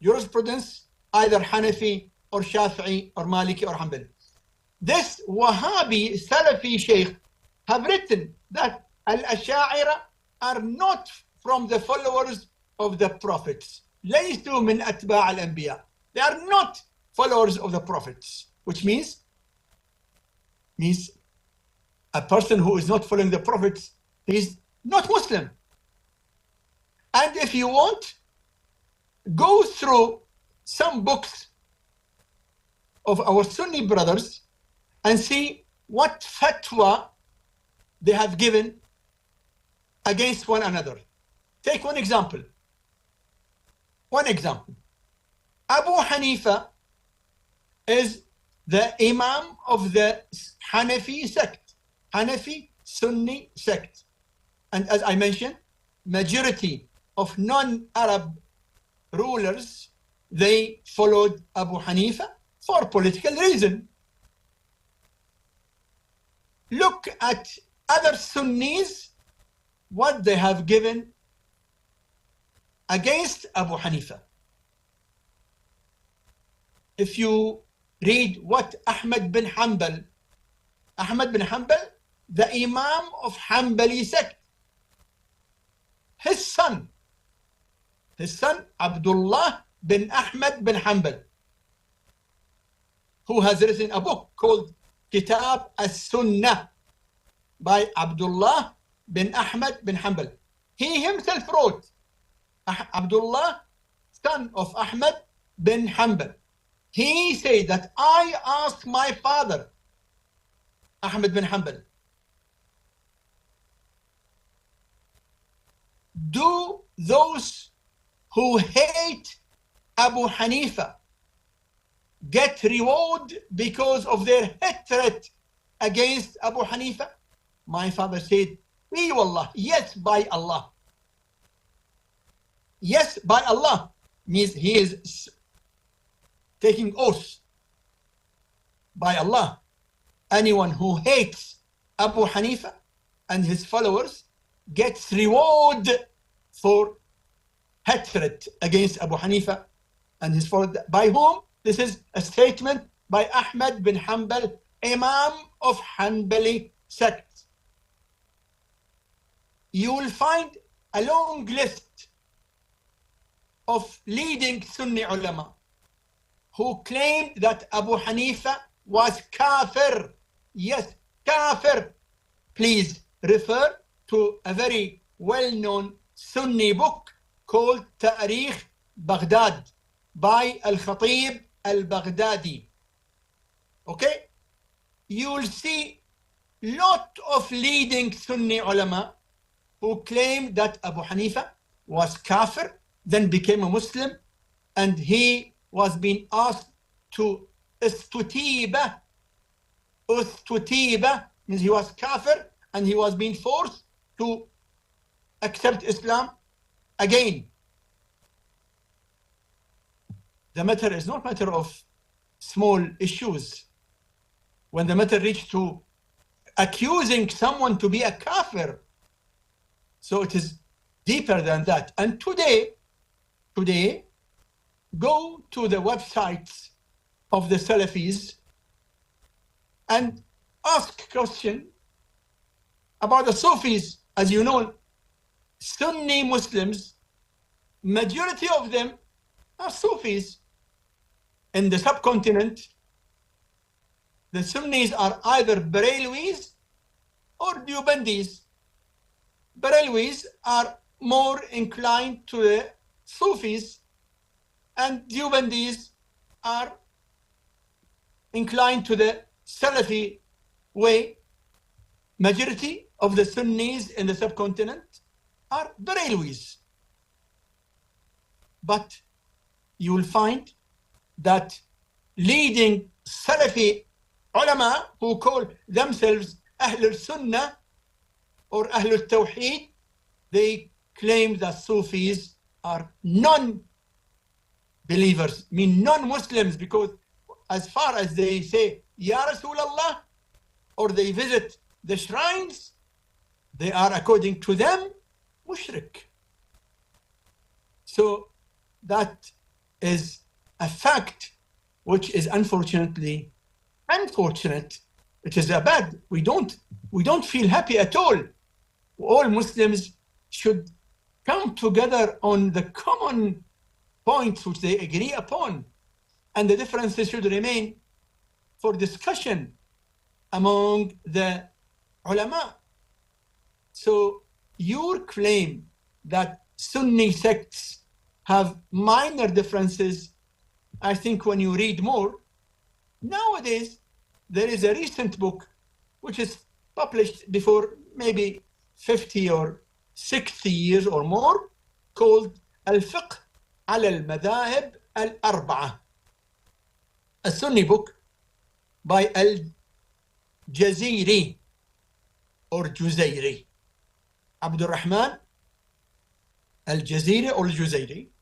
jurisprudence, either Hanafi or Shafi'i or Maliki or Hanbali. This Wahhabi Salafi Sheikh have written that al-Asha'ira are not from the followers of the prophets. ليسوا من أتباع الأنبياء. They are not followers of the prophets, which means a person who is not following the prophets is not Muslim. And if you want, go through some books of our Sunni brothers and see what fatwa they have given against one another. Take one example. Abu Hanifa is the Imam of the Hanafi sect, Hanafi Sunni sect. And as I mentioned, majority of non-Arab rulers, they followed Abu Hanifa for political reason. Look at other Sunnis, what they have given against Abu Hanifa. If you read what Ahmad bin Hanbal, the Imam of Hanbali sect, his son Abdullah bin Ahmad bin Hanbal, who has written a book called Kitab as-Sunnah by Abdullah bin Ahmad bin Hanbal. He himself wrote, Abdullah, son of Ahmad bin Hanbal. He said that I asked my father, Ahmad bin Hanbal, do those who hate Abu Hanifa get reward because of their hatred against Abu Hanifa? My father said, "Ee wallah, yes, by Allah." Yes, by Allah means he is taking oath by Allah. Anyone who hates Abu Hanifa and his followers gets reward for hatred against Abu Hanifa and his followers. By whom? This is a statement by Ahmad bin Hanbal, Imam of Hanbali sect. You will find a long list of leading Sunni ulama who claimed that Abu Hanifa was kafir. Yes, kafir. Please refer to a very well-known Sunni book called Tarikh Baghdad by Al-Khatib al-Baghdadi. Okay? You will see lot of leading Sunni ulama who claim that Abu Hanifa was kafir, then became a Muslim, and he was being asked to istutiba. Istutiba means he was kafir and he was being forced to accept Islam again. The matter is not a matter of small issues. When the matter reached to accusing someone to be a kafir, so it is deeper than that. And today, go to the websites of the Salafis and ask question about the Sufis. As you know, Sunni Muslims, majority of them are Sufis. In the subcontinent, the Sunnis are either Barelwis or Deobandis. Barelwis are more inclined to the Sufis, and Deobandis are inclined to the Salafi way. Majority of the Sunnis in the subcontinent are Barelwis. But you will find that leading Salafi ulama who call themselves Ahlul Sunnah or Ahlul Tawheed, they claim that Sufis are non-believers, mean non-Muslims, because as far as they say, Ya Rasulallah, or they visit the shrines, they are, according to them, mushrik. So that is a fact which is unfortunately unfortunate. It is a bad. We don't feel happy at all. All Muslims should come together on the common points which they agree upon, and the differences should remain for discussion among the ulama. So your claim that Sunni sects have minor differences, I think when you read more, nowadays there is a recent book which is published before maybe 50 or 60 years or more, called Al-Fiqh al-Madhahib al-Arba'a, a Sunni book by Al-Jaziri or Juzairi, Abdul Rahman Al-Jaziri or Juzairi.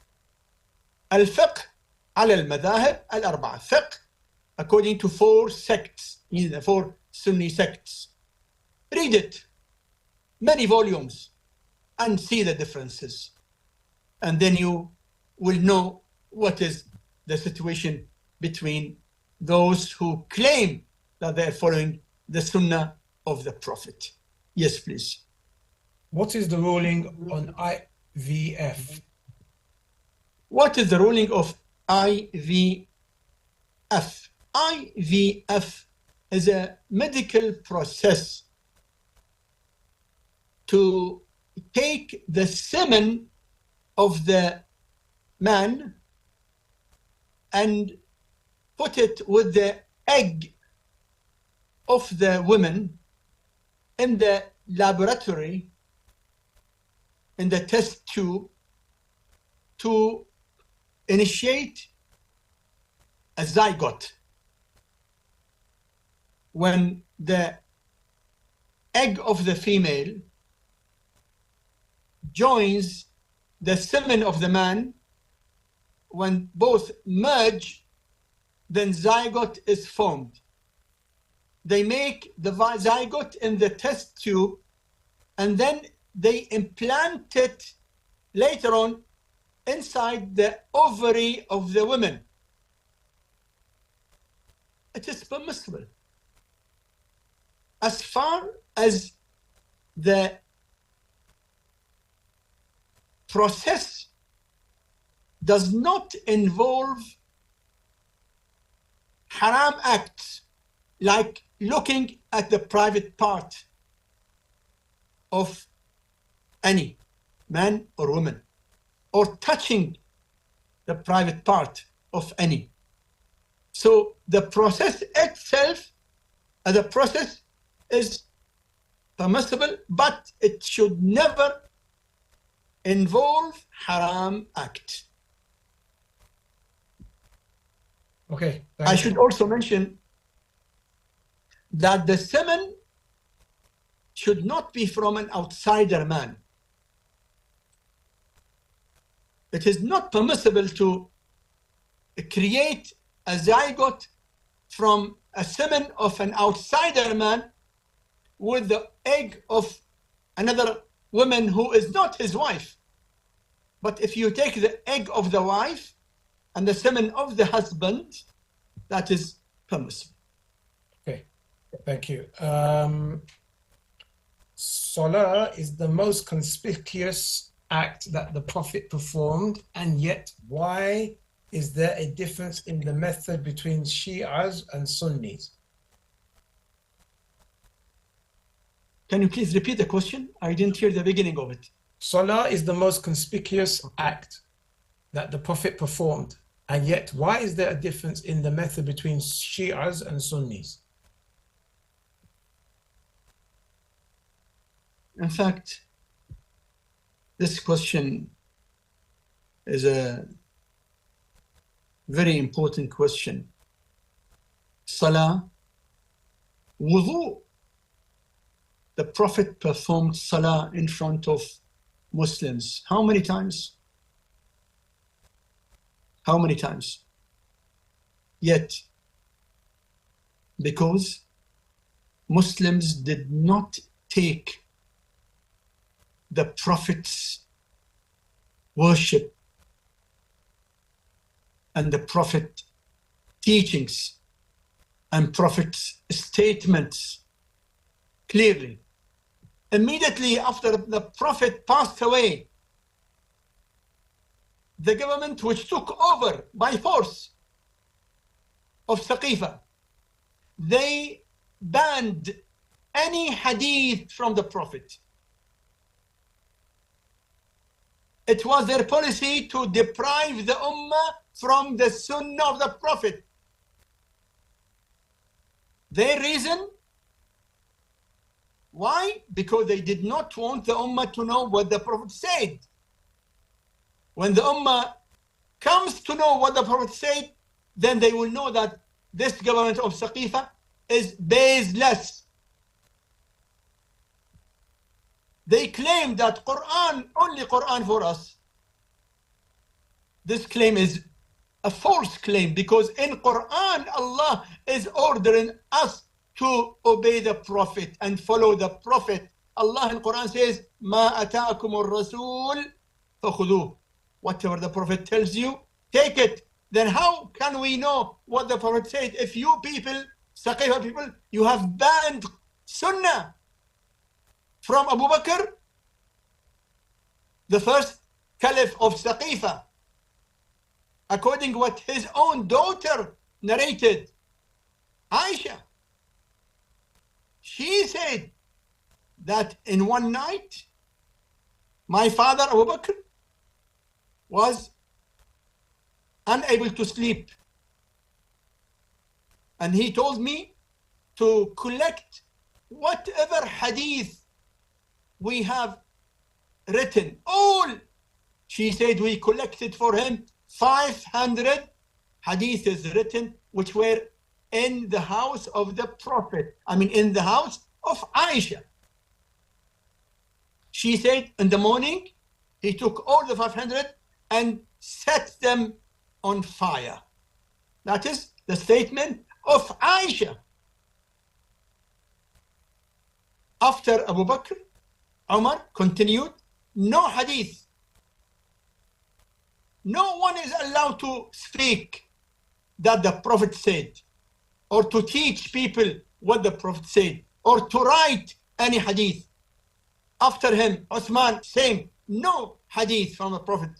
Al-Fiqh al-Madhahib al-Arba'a, fiqh according to 4 sects, meaning the 4 Sunni sects. Read it, many volumes, and see the differences. And then you will know what is the situation between those who claim that they are following the Sunnah of the Prophet. Yes, please. What is the ruling on IVF? What is the ruling of IVF? IVF is a medical process to take the semen of the man and put it with the egg of the woman in the laboratory, in the test tube, to initiate a zygote. When the egg of the female joins the semen of the man, when both merge, then zygote is formed. They make the zygote in the test tube, and then they implant it later on inside the ovary of the woman. It is permissible. As far as the process does not involve haram acts like looking at the private part of any man or woman, or touching the private part of any. So the process itself as a process is permissible, but it should never involve haram act. Okay. I should also mention that the semen should not be from an outsider man. It is not permissible to create a zygote from a semen of an outsider man with the egg of another woman who is not his wife. But if you take the egg of the wife and the semen of the husband, that is permissible. Okay, thank you. Salah is the most conspicuous act that the Prophet performed, and yet why is there a difference in the method between Shias and Sunnis? Can you please repeat the question? I didn't hear the beginning of it. Salah is the most conspicuous act that the Prophet performed, and yet why is there a difference in the method between Shias and Sunnis? In fact, this question is a very important question. Salah, wudu. The Prophet performed Salah in front of Muslims. How many times? How many times? Yet, because Muslims did not take the Prophet's worship and the Prophet's teachings and Prophet's statements clearly. Immediately after the Prophet passed away, the government which took over by force of Saqifa, they banned any hadith from the Prophet. It was their policy to deprive the Ummah from the Sunnah of the Prophet. Their reason? Why? Because they did not want the Ummah to know what the Prophet said. When the Ummah comes to know what the Prophet said, then they will know that this government of Saqifa is baseless. They claim that Quran, only Quran for us. This claim is a false claim, because in Quran, Allah is ordering us to obey the Prophet and follow the Prophet. Allah in Quran says, "Ma ataakum ar-rasul fakhuduh." Whatever the Prophet tells you, take it. Then how can we know what the Prophet said if you people, Saqifa people, you have banned Sunnah from Abu Bakr, the first caliph of Saqifa, according to what his own daughter narrated, Aisha. She said that in one night, my father Abu Bakr was unable to sleep, and he told me to collect whatever hadith we have written. All, she said, we collected for him 500 hadiths written, which were in the house of the Prophet. I mean, in the house of Aisha. She said in the morning, he took all the 500 and set them on fire. That is the statement of Aisha. After Abu Bakr, Umar continued, no hadith. No one is allowed to speak that the Prophet said, or to teach people what the Prophet said, or to write any hadith. After him, Uthman, same. no hadith from the Prophet.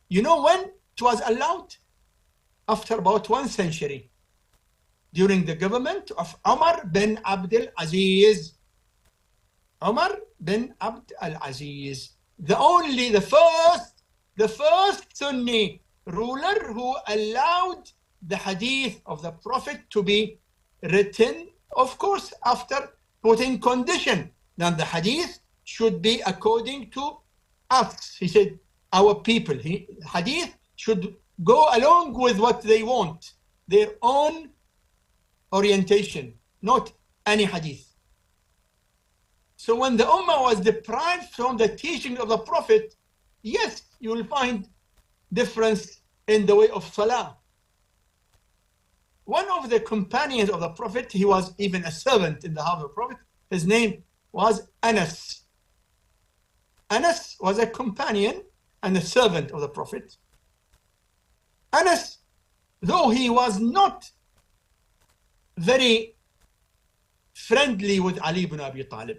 You know when it was allowed? After about 1 century, during the government of Umar bin Abdul Aziz. Umar bin Abd al-Aziz, the first Sunni ruler who allowed the hadith of the Prophet to be written, of course, after putting condition that the hadith should be according to us. He said, our people, hadith should go along with what they want, their own orientation, not any hadith. So when the Ummah was deprived from the teaching of the Prophet, yes, you will find difference in the way of Salah. One of the companions of the Prophet, he was even a servant in the house of the Prophet, his name was Anas. Anas was a companion and a servant of the Prophet. Anas, though he was not very friendly with Ali ibn Abi Talib,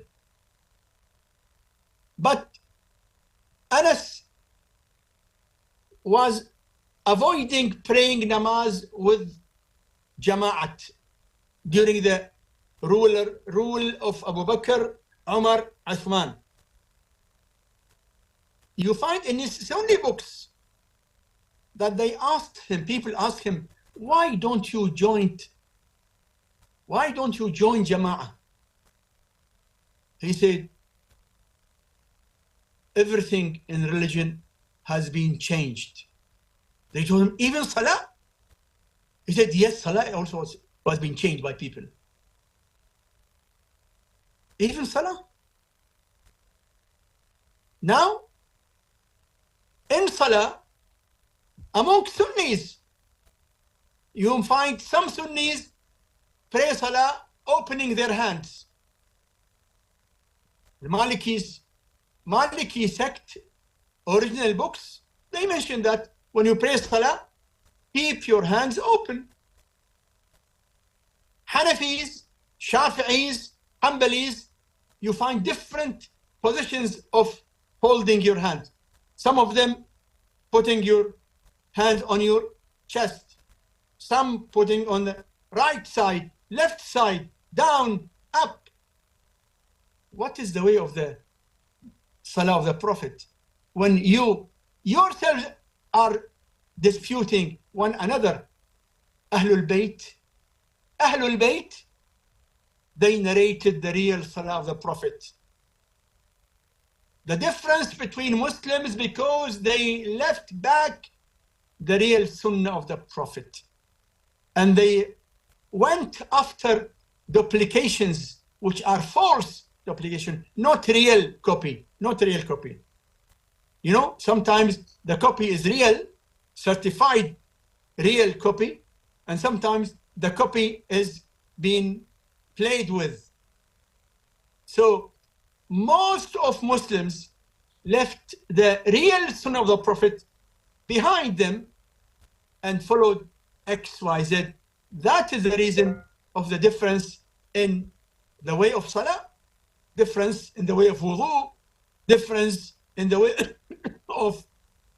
but Anas was avoiding praying namaz with jama'at during the rule of Abu Bakr, Umar, Uthman. You find in his Sunni books that they asked him, people asked him, why don't you join jama'ah? He said, everything in religion has been changed. They told him, even Salah? He said, yes, Salah also was being changed by people. Even Salah. Now, in Salah, among Sunnis, you will find some Sunnis pray Salah opening their hands. The Maliki sect, original books, they mention that when you pray Salah, keep your hands open. Hanafis, Shafi'is, Hanbalis, you find different positions of holding your hand. Some of them putting your hands on your chest. Some putting on the right side, left side, down, up. What is the way of the Salah of the Prophet? When you yourselves are disputing one another, Ahlulbayt, they narrated the real Salah of the Prophet. The difference between Muslims because they left back the real Sunnah of the Prophet. And they went after duplications, which are false duplication, not real copy. You know, sometimes the copy is real, certified real copy, and sometimes the copy is being played with. So most of Muslims left the real Sunnah of the Prophet behind them and followed XYZ. That is the reason of the difference in the way of Salah, difference in the way of wudu, difference in the way of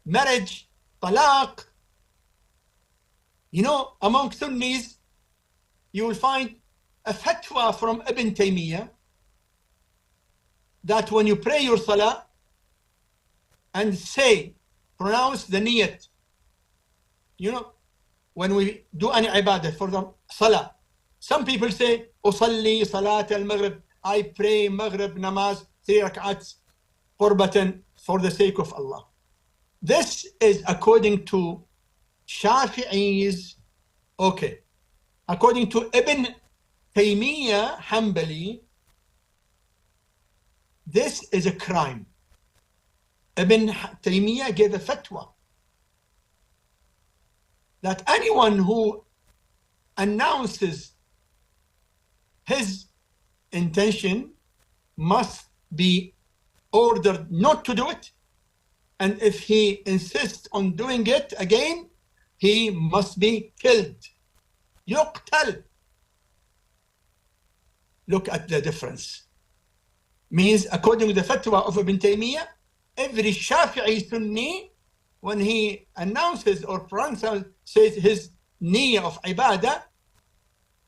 marriage, talaq. You know, among Sunnis, you will find a fatwa from Ibn Taymiyyah that when you pray your Salah and pronounce the niyat, you know, when we do any ibadah, for the Salah, some people say, Usalli Salat al-Maghrib, I pray Maghrib namaz, 3 rak'ats, qurbatan, for the sake of Allah. This is according to Shafi'is, okay. According to Ibn Taymiyyah Hanbali, this is a crime. Ibn Taymiyyah gave a fatwa that anyone who announces his intention must be ordered not to do it, and if he insists on doing it again, he must be killed. Yuqtal. Look at the difference. Means, according to the fatwa of Ibn Taymiyyah, every Shafi'i Sunni, when he announces or pronounces says his niyyah of ibadah,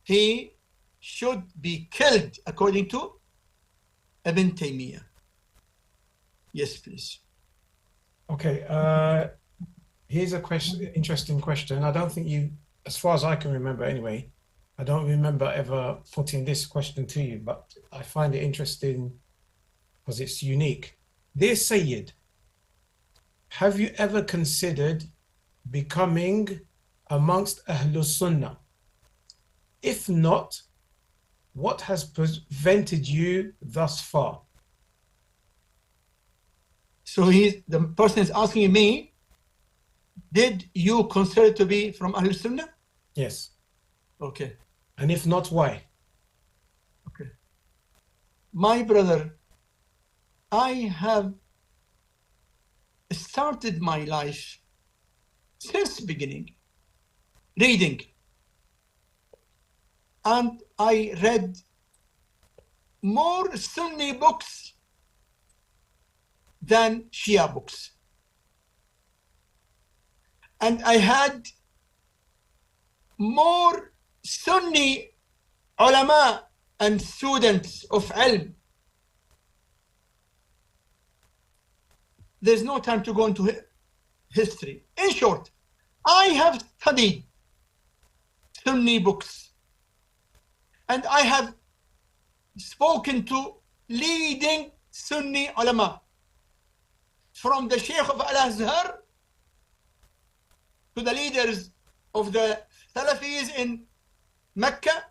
he should be killed according to Ibn Taymiyyah. Yes, please. Okay, here's a question, interesting question. I don't think you, as far as I can remember anyway, I don't remember ever putting this question to you, but I find it interesting because it's unique. Dear Sayyid, have you ever considered becoming amongst Ahlul Sunnah? If not, what has prevented you thus far? So the person is asking me, did you consider to be from Ahlul Sunnah? Yes. Okay. And if not, why? Okay. My brother, I have started my life since the beginning, reading. And I read more Sunni books than Shia books. And I had more Sunni ulama and students of ilm. There's no time to go into history. In short, I have studied Sunni books, and I have spoken to leading Sunni ulama, from the Sheikh of Al-Azhar to the leaders of the Salafis in Mecca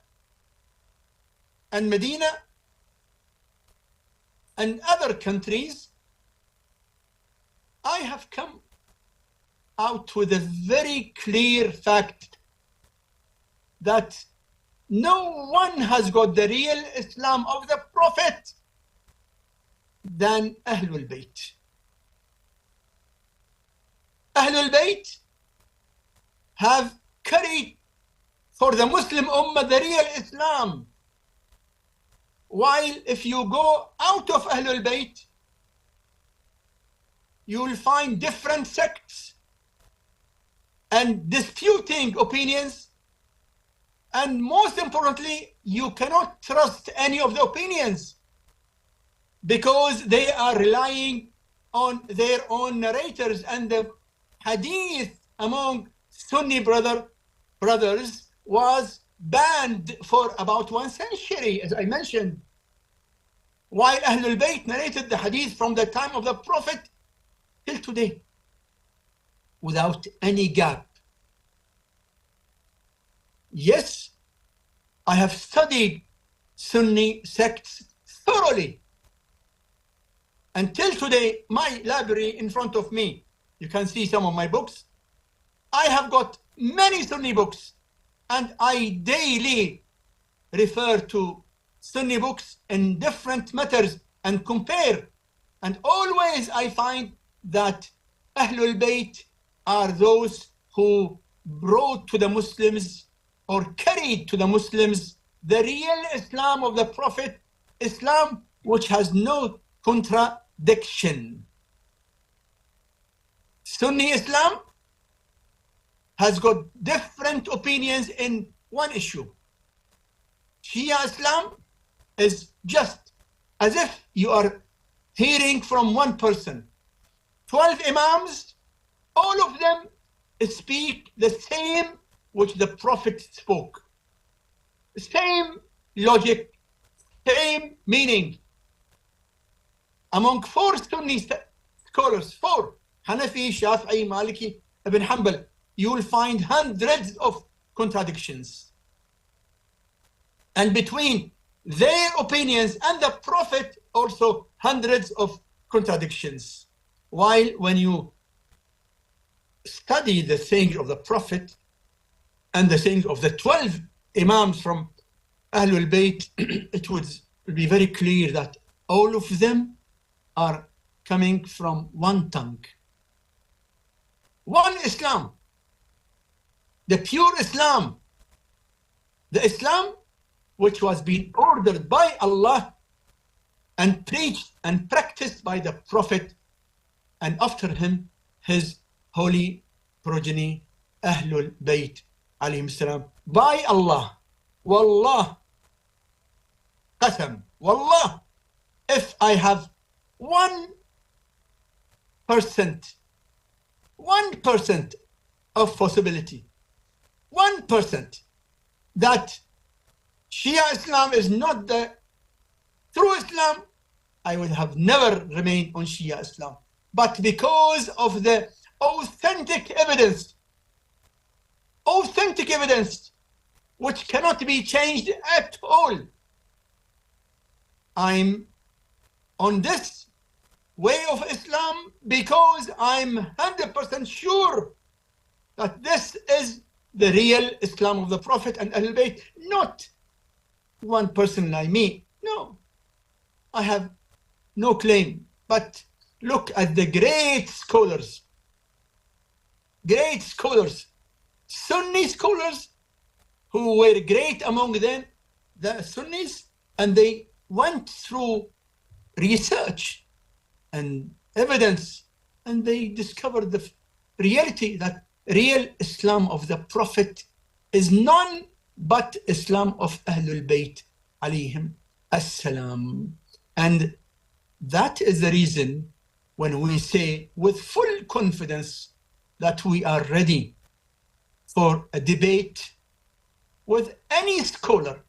and Medina and other countries. I have come out with a very clear fact that no one has got the real Islam of the Prophet than Ahlul Bayt. Ahlul Bayt have carried for the Muslim Ummah the real Islam. While if you go out of Ahlul Bayt, you will find different sects and disputing opinions. And most importantly, you cannot trust any of the opinions because they are relying on their own narrators, and the hadith among Sunni brothers was banned for about 1 century, as I mentioned, while Ahlul Bayt narrated the hadith from the time of the Prophet till today without any gap. Yes, I have studied Sunni sects thoroughly. Until today, my library in front of me, you can see some of my books. I have got many Sunni books, and I daily refer to Sunni books in different matters and compare. And always I find that Ahlul Bayt are those who brought to the Muslims or carried to the Muslims the real Islam of the Prophet, Islam which has no contradiction. Sunni Islam has got different opinions in one issue. Shia Islam is just as if you are hearing from one person. 12 Imams, all of them speak the same which the Prophet spoke. Same logic, same meaning. Among 4 Sunni scholars, 4, Hanafi, Shafi'i, Maliki, Ibn Hanbal, you will find hundreds of contradictions. And between their opinions and the Prophet, also hundreds of contradictions. While when you study the sayings of the Prophet and the sayings of the 12 Imams from Ahlul Bayt, it would be very clear that all of them are coming from one tongue. One Islam, the pure Islam, the Islam which was being ordered by Allah and preached and practiced by the Prophet and after him, his holy progeny, Ahlulbayt alayhim salam. By Allah, Wallah, Qasam, Wallah, if I have 1% of possibility, 1% that Shia Islam is not the true Islam, I would have never remained on Shia Islam. But because of the authentic evidence, which cannot be changed at all, I'm on this way of Islam because I'm 100% sure that this is the real Islam of the Prophet and Ahlul Bayt, not one person like me. No, I have no claim. But look at the great scholars, Sunni scholars who were great among them, the Sunnis, and they went through research and evidence, and they discovered the reality that real Islam of the Prophet is none but Islam of Ahlul Bayt alayhim assalam. And that is the reason when we say with full confidence that we are ready for a debate with any scholar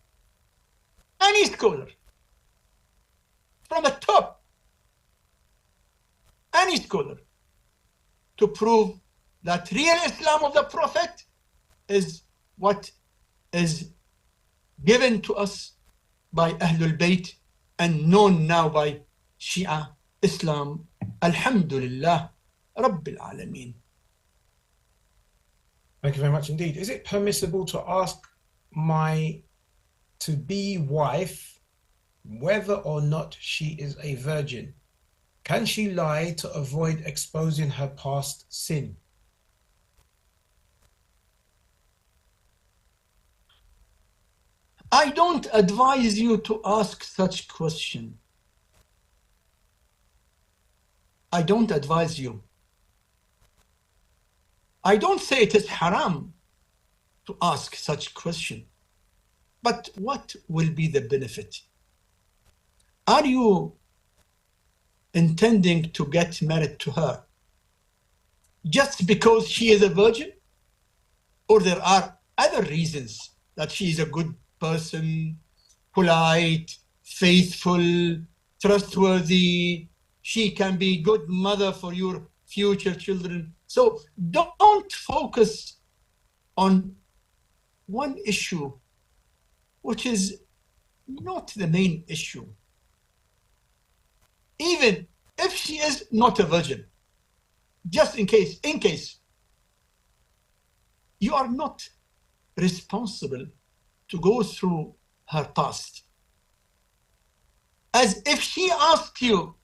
from the top, any scholar, to prove that real Islam of the Prophet is what is given to us by Ahlul Bayt and known now by Shia Islam. Alhamdulillah Rabbil Alameen. Thank you very much indeed. Is it permissible to ask my to-be wife whether or not she is a virgin? Can she lie to avoid exposing her past sin? I don't advise you to ask such question. I don't advise you. I don't say it is haram to ask such question, but what will be the benefit? Are you intending to get married to her just because she is a virgin? Or there are other reasons that she is a good person, polite, faithful, trustworthy, she can be good mother for your future children. So don't focus on one issue, which is not the main issue. Even if she is not a virgin, just in case, you are not responsible to go through her past. As if she asks you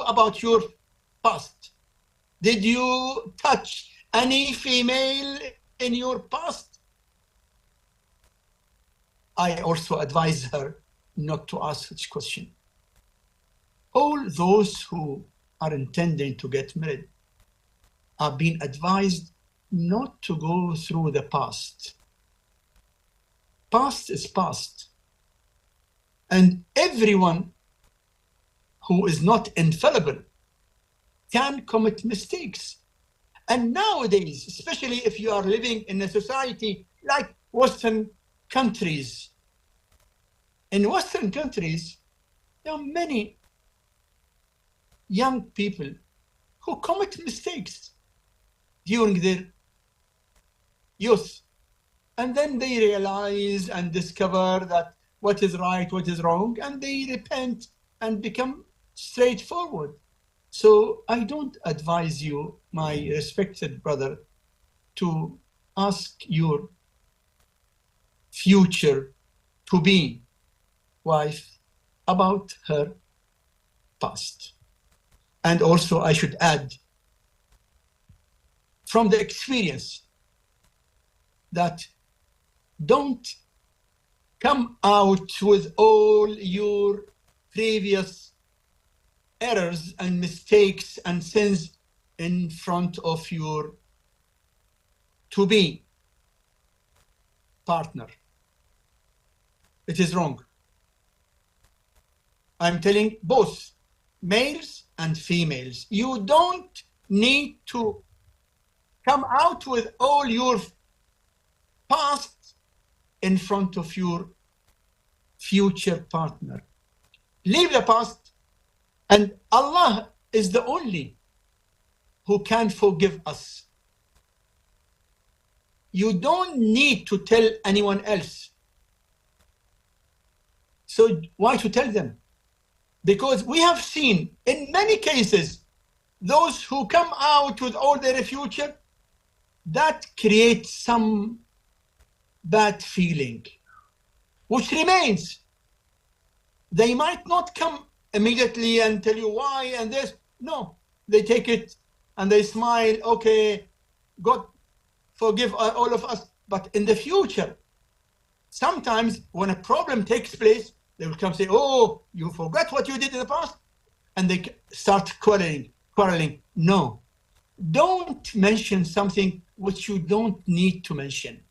about your past, did you touch any female in your past? I also advise her not to ask such question. All those who are intending to get married are being advised not to go through the past. Past is past. And everyone who is not infallible can commit mistakes. And nowadays, especially if you are living in a society like Western countries, in Western countries, there are many young people who commit mistakes during their youth. And then they realize and discover that what is right, what is wrong, and they repent and become straightforward. So I don't advise you, my respected brother, to ask your future to-be wife about her past. And also I should add, from the experience, that don't come out with all your previous errors and mistakes and sins in front of your to-be partner. It is wrong. I'm telling both males and females, you don't need to come out with all your past in front of your future partner. Leave the past, and Allah is the only who can forgive us. You don't need to tell anyone else. So why to tell them? Because we have seen in many cases, those who come out with all their future, that creates some bad feeling, which remains. They might not come immediately and tell you why and this. No, they take it and they smile. Okay, God forgive all of us. But in the future, sometimes when a problem takes place, they will come say, oh, you forgot what you did in the past. And they start quarreling. No, don't mention something which you don't need to mention.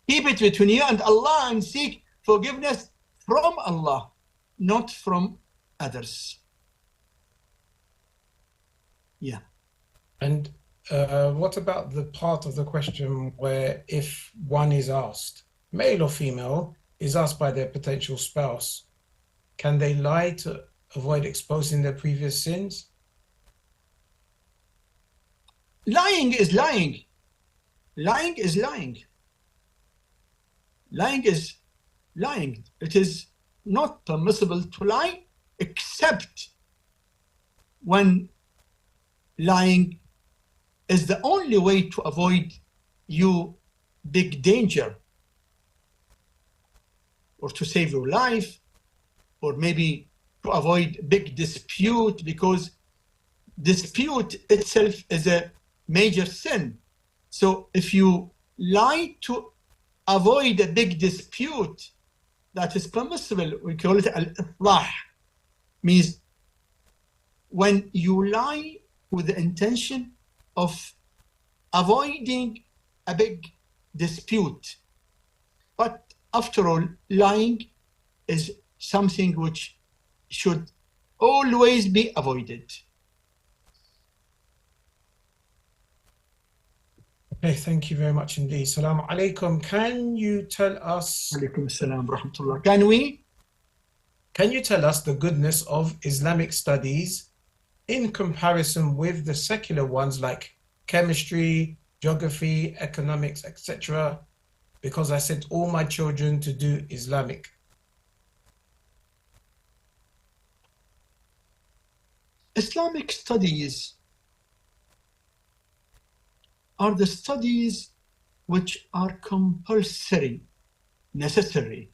Keep it between you and Allah and seek forgiveness from Allah, not from others. Yeah. And what about the part of the question where if one is asked, male or female, is asked by their potential spouse, can they lie to avoid exposing their previous sins? Lying is lying. Lying is lying. Lying is lying. It is not permissible to lie except when lying is the only way to avoid you big danger, or to save your life, or maybe to avoid big dispute, because dispute itself is a major sin. So if you lie to avoid a big dispute, that is permissible. We call it al-islah, means when you lie with the intention of avoiding a big dispute. But after all, lying is something which should always be avoided. Okay, thank you very much indeed. Assalamu alaikum. Can you tell us? Alaikum assalam wa rahmatullah. Can you tell us the goodness of Islamic studies in comparison with the secular ones like chemistry, geography, economics, etc.? Because I sent all my children to do Islamic. Islamic studies are the studies which are compulsory, necessary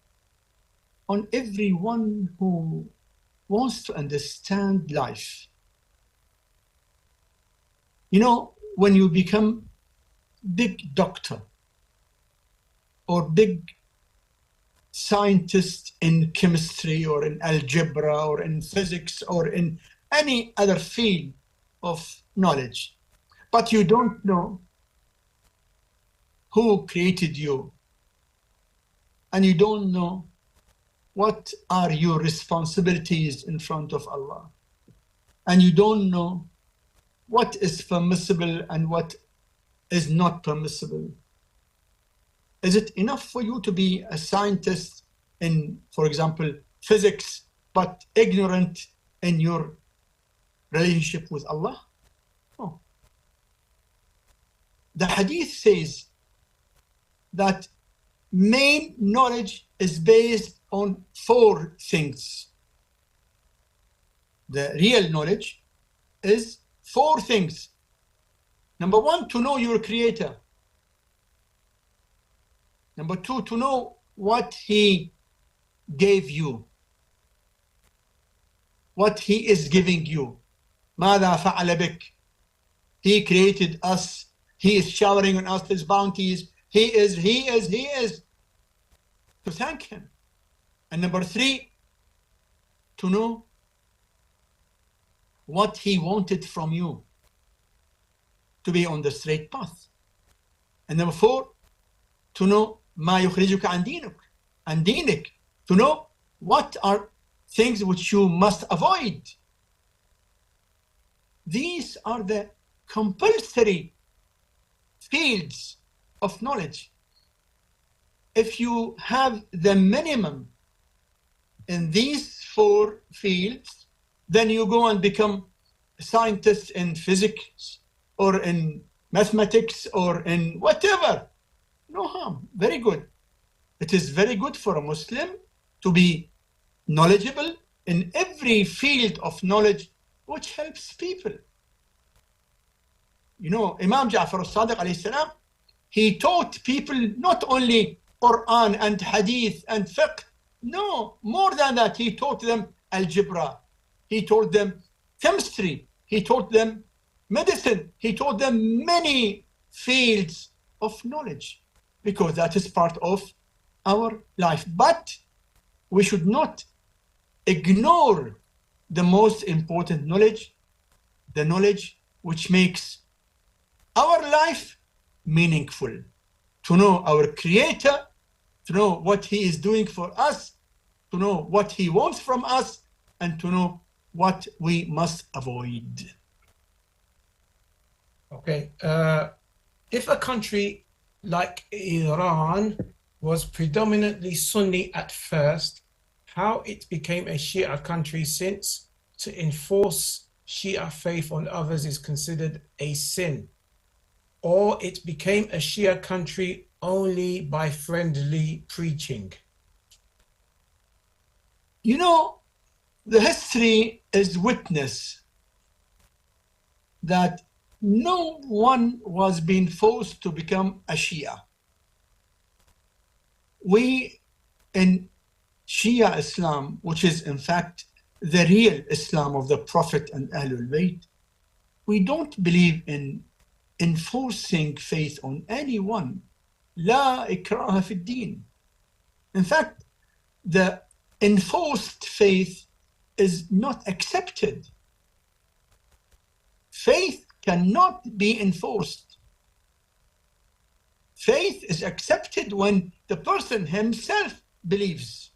on everyone who wants to understand life. You know, when you become big doctor or big scientist in chemistry or in algebra or in physics or in any other field of knowledge, but you don't know who created you, and you don't know what are your responsibilities in front of Allah, and you don't know what is permissible and what is not permissible. Is it enough for you to be a scientist in, for example, physics, but ignorant in your relationship with Allah? No. The hadith says that main knowledge is based on 4 things. The real knowledge is 4 things. Number 1, to know your creator. Number 2, to know what he gave you, what he is giving you. ماذا فعل بك? He created us. He is showering on us his bounties. He is. To thank him. And number 3, to know what he wanted from you to be on the straight path. And number 4, to know ما يخرجك عن دينك, to know what are things which you must avoid. These are the compulsory fields of knowledge. If you have the minimum in these 4 fields, then you go and become a scientist in physics or in mathematics or in whatever. No harm, very good. It is very good for a Muslim to be knowledgeable in every field of knowledge which helps people. You know, Imam Ja'far al-Sadiq alayhi salam, he taught people not only Quran and Hadith and Fiqh, no, more than that, he taught them algebra, he taught them chemistry, he taught them medicine, he taught them many fields of knowledge, because that is part of our life. But we should not ignore the most important knowledge, the knowledge which makes our life meaningful, to know our Creator, to know what He is doing for us, to know what He wants from us, and to know what we must avoid. Okay, if a country like Iran was predominantly Sunni at first, how it became a Shia country since to enforce Shia faith on others is considered a sin, or it became a Shia country only by friendly preaching? You know, the history is witness that no one was being forced to become a Shia. We in Shia Islam, which is in fact the real Islam of the Prophet and Ahlulbayt, we don't believe in enforcing faith on anyone. La ikraha fi din. In fact, the enforced faith is not accepted. Faith cannot be enforced. Faith is accepted when the person himself believes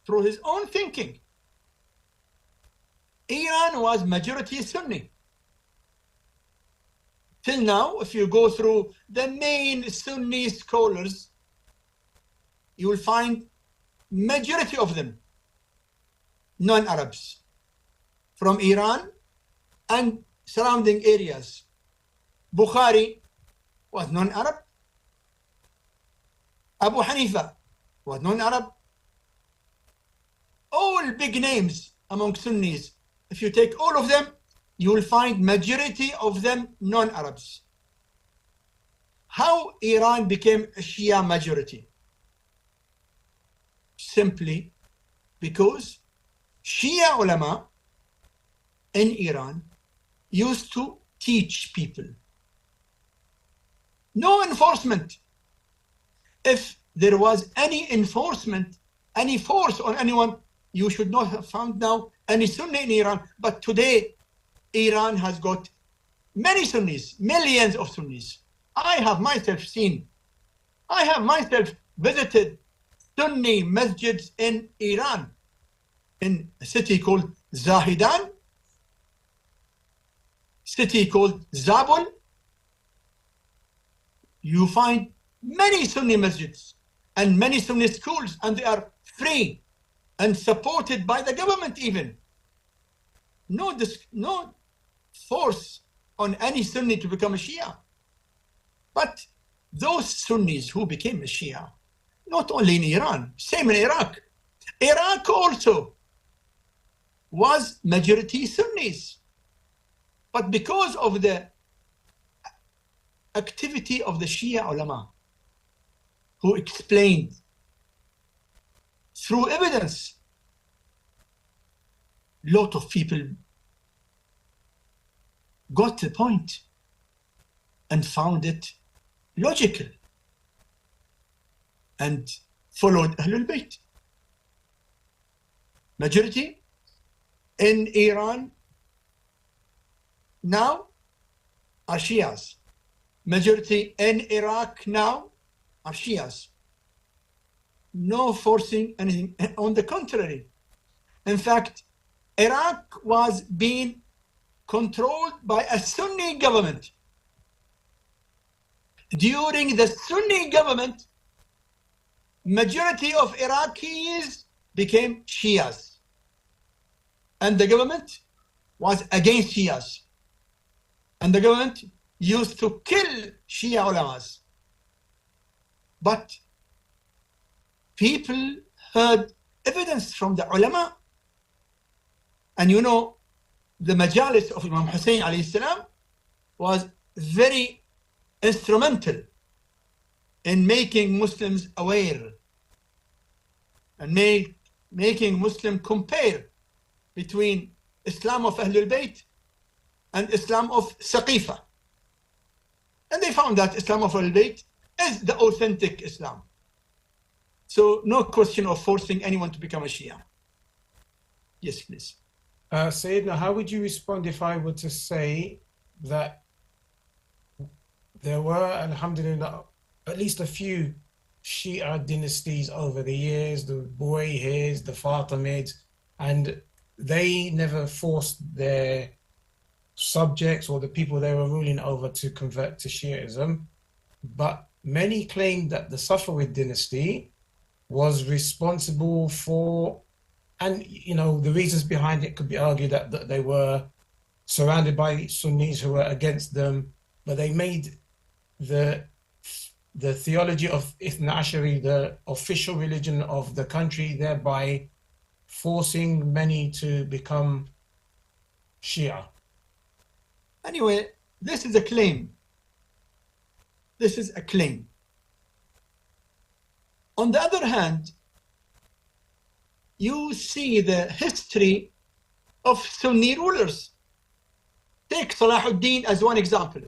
through his own thinking. Iran was majority Sunni. Till now, if you go through the main Sunni scholars, you will find majority of them non-Arabs from Iran and surrounding areas. Bukhari was non-Arab. Abu Hanifa was non-Arab. All big names among Sunnis, if you take all of them, you will find majority of them non-Arabs. How Iran became a Shia majority? Simply because Shia ulama in Iran used to teach people. No enforcement. If there was any enforcement, any force on anyone, you should not have found now any Sunni in Iran. But today, Iran has got many Sunnis, millions of Sunnis. I have myself visited Sunni masjids in Iran, in a city called Zahidan, city called Zabul. You find many Sunni masjids and many Sunni schools, and they are free and supported by the government even. No force on any Sunni to become a Shia. But those Sunnis who became a Shia, not only in Iran, same in Iraq. Iraq also was majority Sunnis. But because of the activity of the Shia ulama, who explained through evidence, a lot of people got the point and found it logical and followed Ahlulbayt. Majority in Iran now are Shias. Majority in Iraq now are Shias. No forcing anything. On the contrary. In fact, Iraq was being controlled by a Sunni government. During the Sunni government, majority of Iraqis became Shias. And the government was against Shias. And the government used to kill Shia ulamas. But people heard evidence from the ulama. And you know, the majalis of Imam Hussein alayhi salam was very instrumental in making Muslims aware and making Muslims compare between Islam of Ahlulbayt and Islam of Saqifa. And they found that Islam of Ahlulbayt is the authentic Islam. So no question of forcing anyone to become a Shia. Yes, please. Sayyidina, how would you respond if I were to say that there were, alhamdulillah, at least a few Shia dynasties over the years, the Buwayhids, the Fatimids, and they never forced their subjects or the people they were ruling over to convert to Shiaism, but many claimed that the Safavid dynasty was responsible for, and you know, the reasons behind it could be argued that they were surrounded by Sunnis who were against them, but they made the theology of Ithna Ashari the official religion of the country, thereby forcing many to become Shia. Anyway, this is a claim. This is a claim. On the other hand, you see the history of Sunni rulers. Take Salahuddin as one example.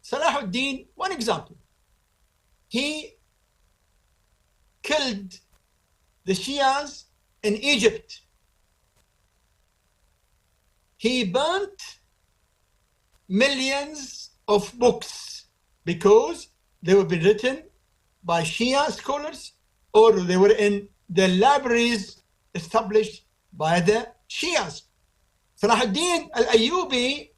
Salahuddin, one example. He killed the Shias in Egypt. He burnt millions of books because they were written by Shia scholars or they were in the libraries established by the Shias. Salahuddin al-Ayyubi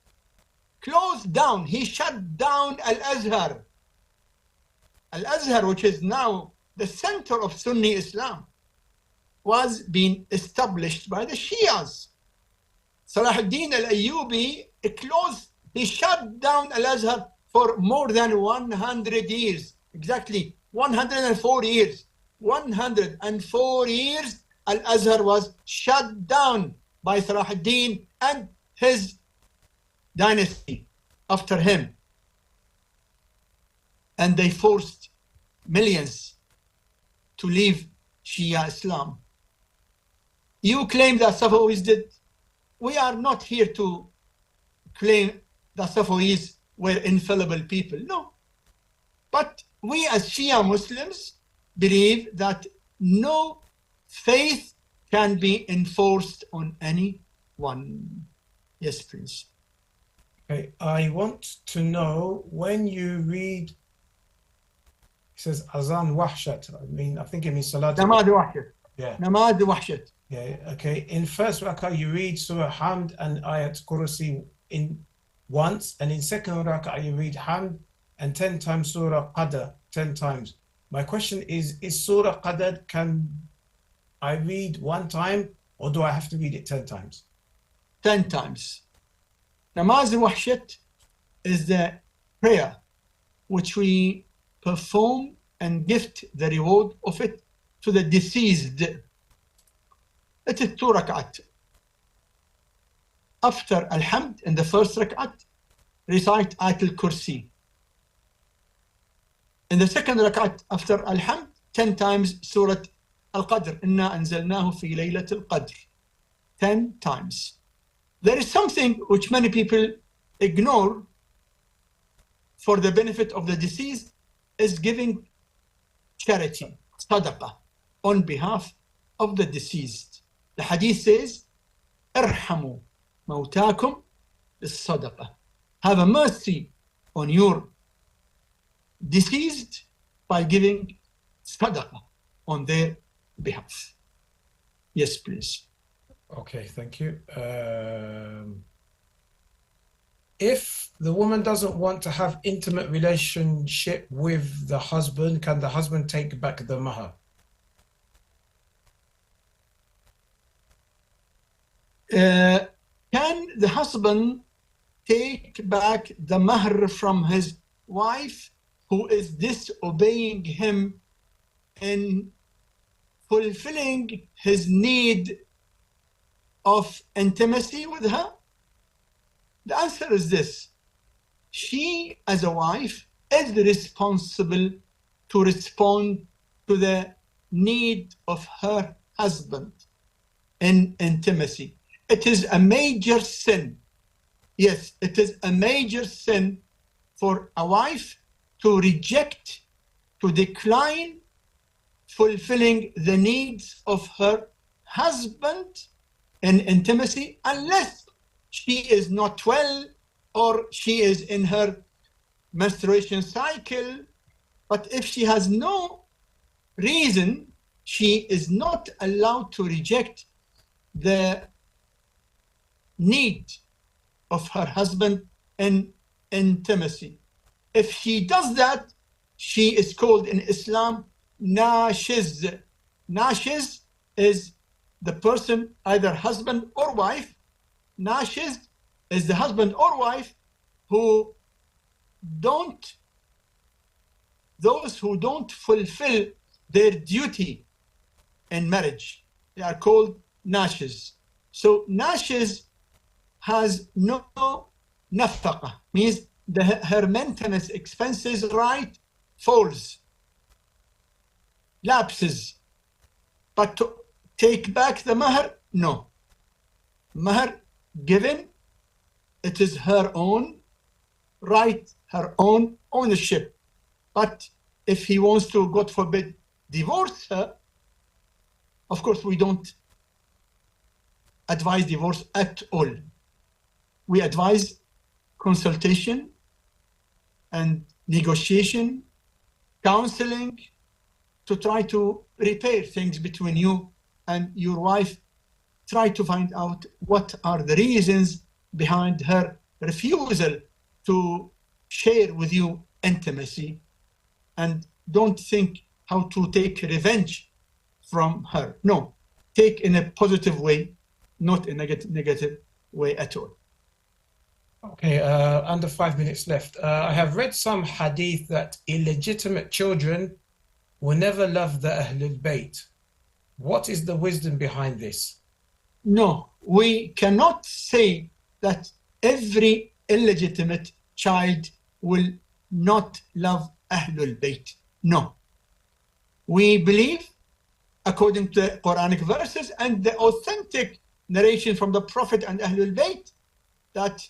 closed down, he shut down Al-Azhar. Al-Azhar, which is now the center of Sunni Islam, was being established by the Shias. Salahuddin al-Ayyubi he shut down Al-Azhar for more than 100 years, exactly 104 years. 104 years Al-Azhar was shut down by Salahuddin and his dynasty after him. And they forced millions to leave Shia Islam. You claim that Safavids did. We are not here to claim that Safavids were infallible people. No. But we as Shia Muslims believe that no faith can be enforced on anyone. Yes, please. Okay, I want to know when you read, it says Azan Wahshat. I think it means Salat. Namaz Wahshat. Yeah. Namaz Wahshat. Yeah, okay. In first rak'ah, you read Surah Hamd and Ayat Kursi in once, and in second rak'ah, you read Hamd and 10 times Surah Qadr, 10 times. My question is Surah Qadr, can I read one time or do I have to read it 10 times? 10 times. Namaz Wahshat is the prayer which we perform and gift the reward of it to the deceased. It is 2 rak'at. After Al-Hamd, in the first rak'at, recite Ayat al-Kursi. In the second rak'at, after Al-Hamd, 10 times Surah Al-Qadr. Inna anzalnahu fi laylat al-Qadr. 10 times. There is something which many people ignore for the benefit of the deceased, is giving charity, sadaqah, on behalf of the deceased. The hadith says, Irhamu mawtakum بالصدقة. Have a mercy on your deceased by giving sadaqah on their behalf. Yes, please. Okay, thank you. If the woman doesn't want to have intimate relationship with the husband, can the husband take back the mahar? Can the husband take back the mahr from his wife who is disobeying him in fulfilling his need of intimacy with her? The answer is this. She, as a wife, is responsible to respond to the need of her husband in intimacy. It is a major sin. Yes, it is a major sin for a wife to reject, to decline fulfilling the needs of her husband in intimacy, unless she is not well or she is in her menstruation cycle. But if she has no reason, she is not allowed to reject the need of her husband in intimacy. If she does that, she is called in Islam nashiz. Nashiz is the person, either husband or wife. Nashiz is the husband or wife who don't, those who don't fulfill their duty in marriage. They are called nashiz. So nashiz has no nafaqah, means her maintenance expenses, right, falls, lapses. But to take back the mahar, no. Mahar given, it is her own right, her own ownership. But if he wants to, God forbid, divorce her, of course we don't advise divorce at all. We advise consultation and negotiation, counseling, to try to repair things between you and your wife. Try to find out what are the reasons behind her refusal to share with you intimacy, and don't think how to take revenge from her. No, take in a positive way, not in a negative way at all. Okay, under 5 minutes left. I have read some hadith that illegitimate children will never love the Ahlulbayt. What is the wisdom behind this? No, we cannot say that every illegitimate child will not love Ahlulbayt. No. We believe, according to the Quranic verses and the authentic narration from the Prophet and Ahlulbayt, that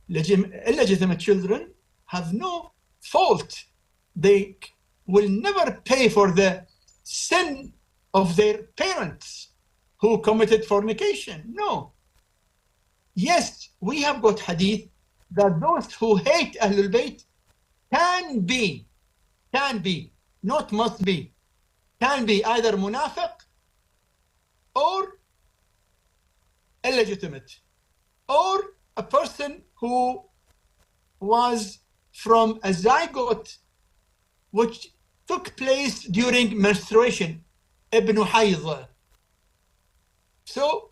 illegitimate children have no fault. They will never pay for the sin of their parents who committed fornication. No. Yes, we have got hadith that those who hate Ahlul Bayt can be, not must be, can be either munafiq or illegitimate, or a person who was from a zygote which took place during menstruation, ibn hayd. So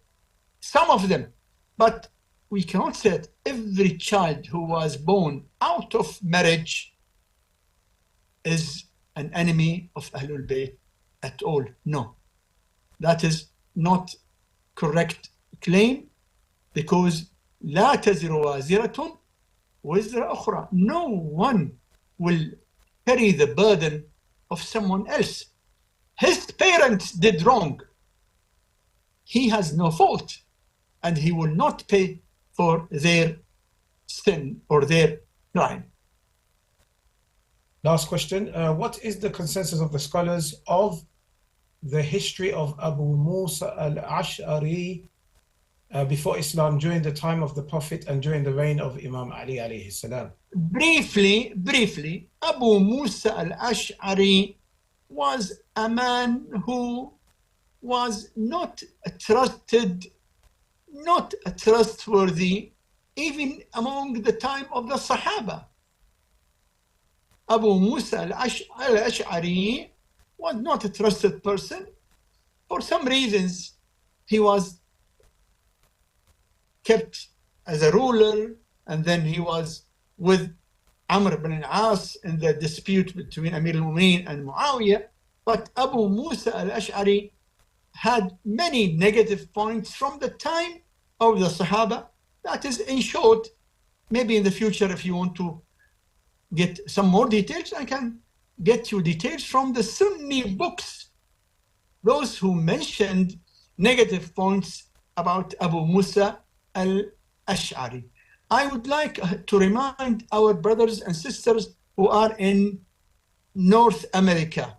some of them, but we cannot say that every child who was born out of marriage is an enemy of Ahlul Bayt at all. No, that is not correct claim, because لا تزر وازرة وزر أخرى. No one will carry the burden of someone else. His parents did wrong. He has no fault, and he will not pay for their sin or their crime. Last question. What is the consensus of the scholars of the history of Abu Musa al-Ash'ari before Islam, during the time of the Prophet and during the reign of Imam Ali alayhi salam? Briefly, Abu Musa al-Ash'ari was a man who was not trusted, not trustworthy, even among the time of the Sahaba. Abu Musa al-Ash'ari was not a trusted person. For some reasons, he was kept as a ruler, and then he was with Amr ibn al-As in the dispute between Amir al-Mu'mineen and Muawiyah. But Abu Musa al-Ash'ari had many negative points from the time of the Sahaba. That is, in short, maybe in the future, if you want to get some more details, I can get you details from the Sunni books, those who mentioned negative points about Abu Musa al-Ash'ari. I would like to remind our brothers and sisters who are in North America.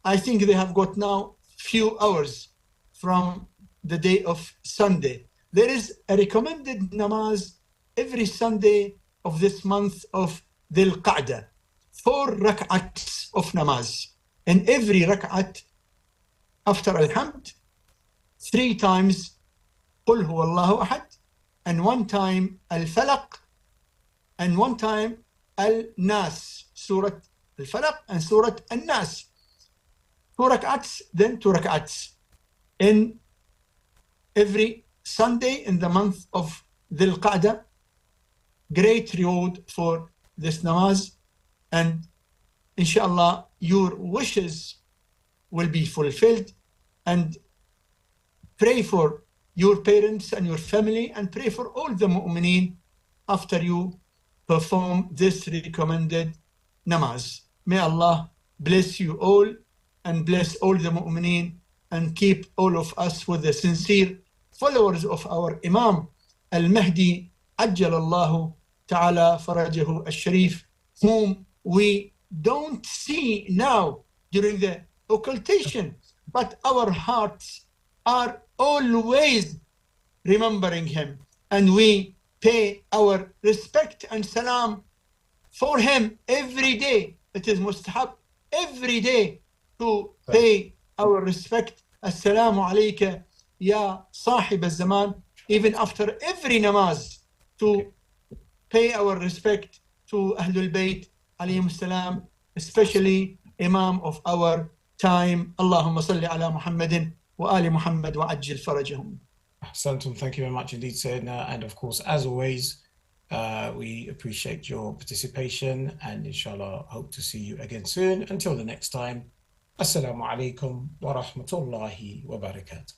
I think they have got now few hours from the day of Sunday. There is a recommended namaz every Sunday of this month of Dhul Qa'dah, 4 rak'ats of namaz. And every rak'at after Alhamd, 3 times Qul huwa Allahu ahad, and 1 time al-Falaq, and 1 time al-Nas, Surah al-Falaq and Surah al-Nas. 2 rak'ats, then 2 rak'ats in every Sunday in the month of Dhul Qa'dah. Great reward for this namaz, and inshallah your wishes will be fulfilled. And pray for your parents and your family, and pray for all the mu'mineen after you perform this recommended namaz. May Allah bless you all and bless all the mu'mineen, and keep all of us with the sincere followers of our Imam al-Mahdi ajjalallahu ta'ala farajahu al-sharif, whom we don't see now during the occultation, but our hearts are always remembering him, and we pay our respect and salam for him every day. It is mustahab every day to pay our respect. Assalamu alayka ya sahib al-zaman, even after every namaz, to pay our respect to Ahlulbayt alayhim salam, especially Imam of our time. Allahumma salli ala Muhammadin wa ali Muhammad wa ajil farajahum. Santum, thank you very much indeed, Sayyidina. And of course, as always, we appreciate your participation, and inshallah hope to see you again soon. Until the next time, Assalamu alaikum wa rahmatullahi wa barakatuh.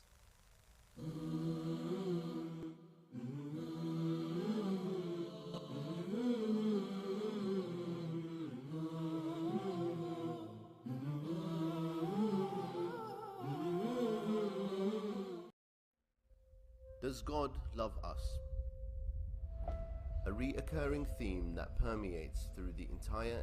Does God love us? A reoccurring theme that permeates through the entire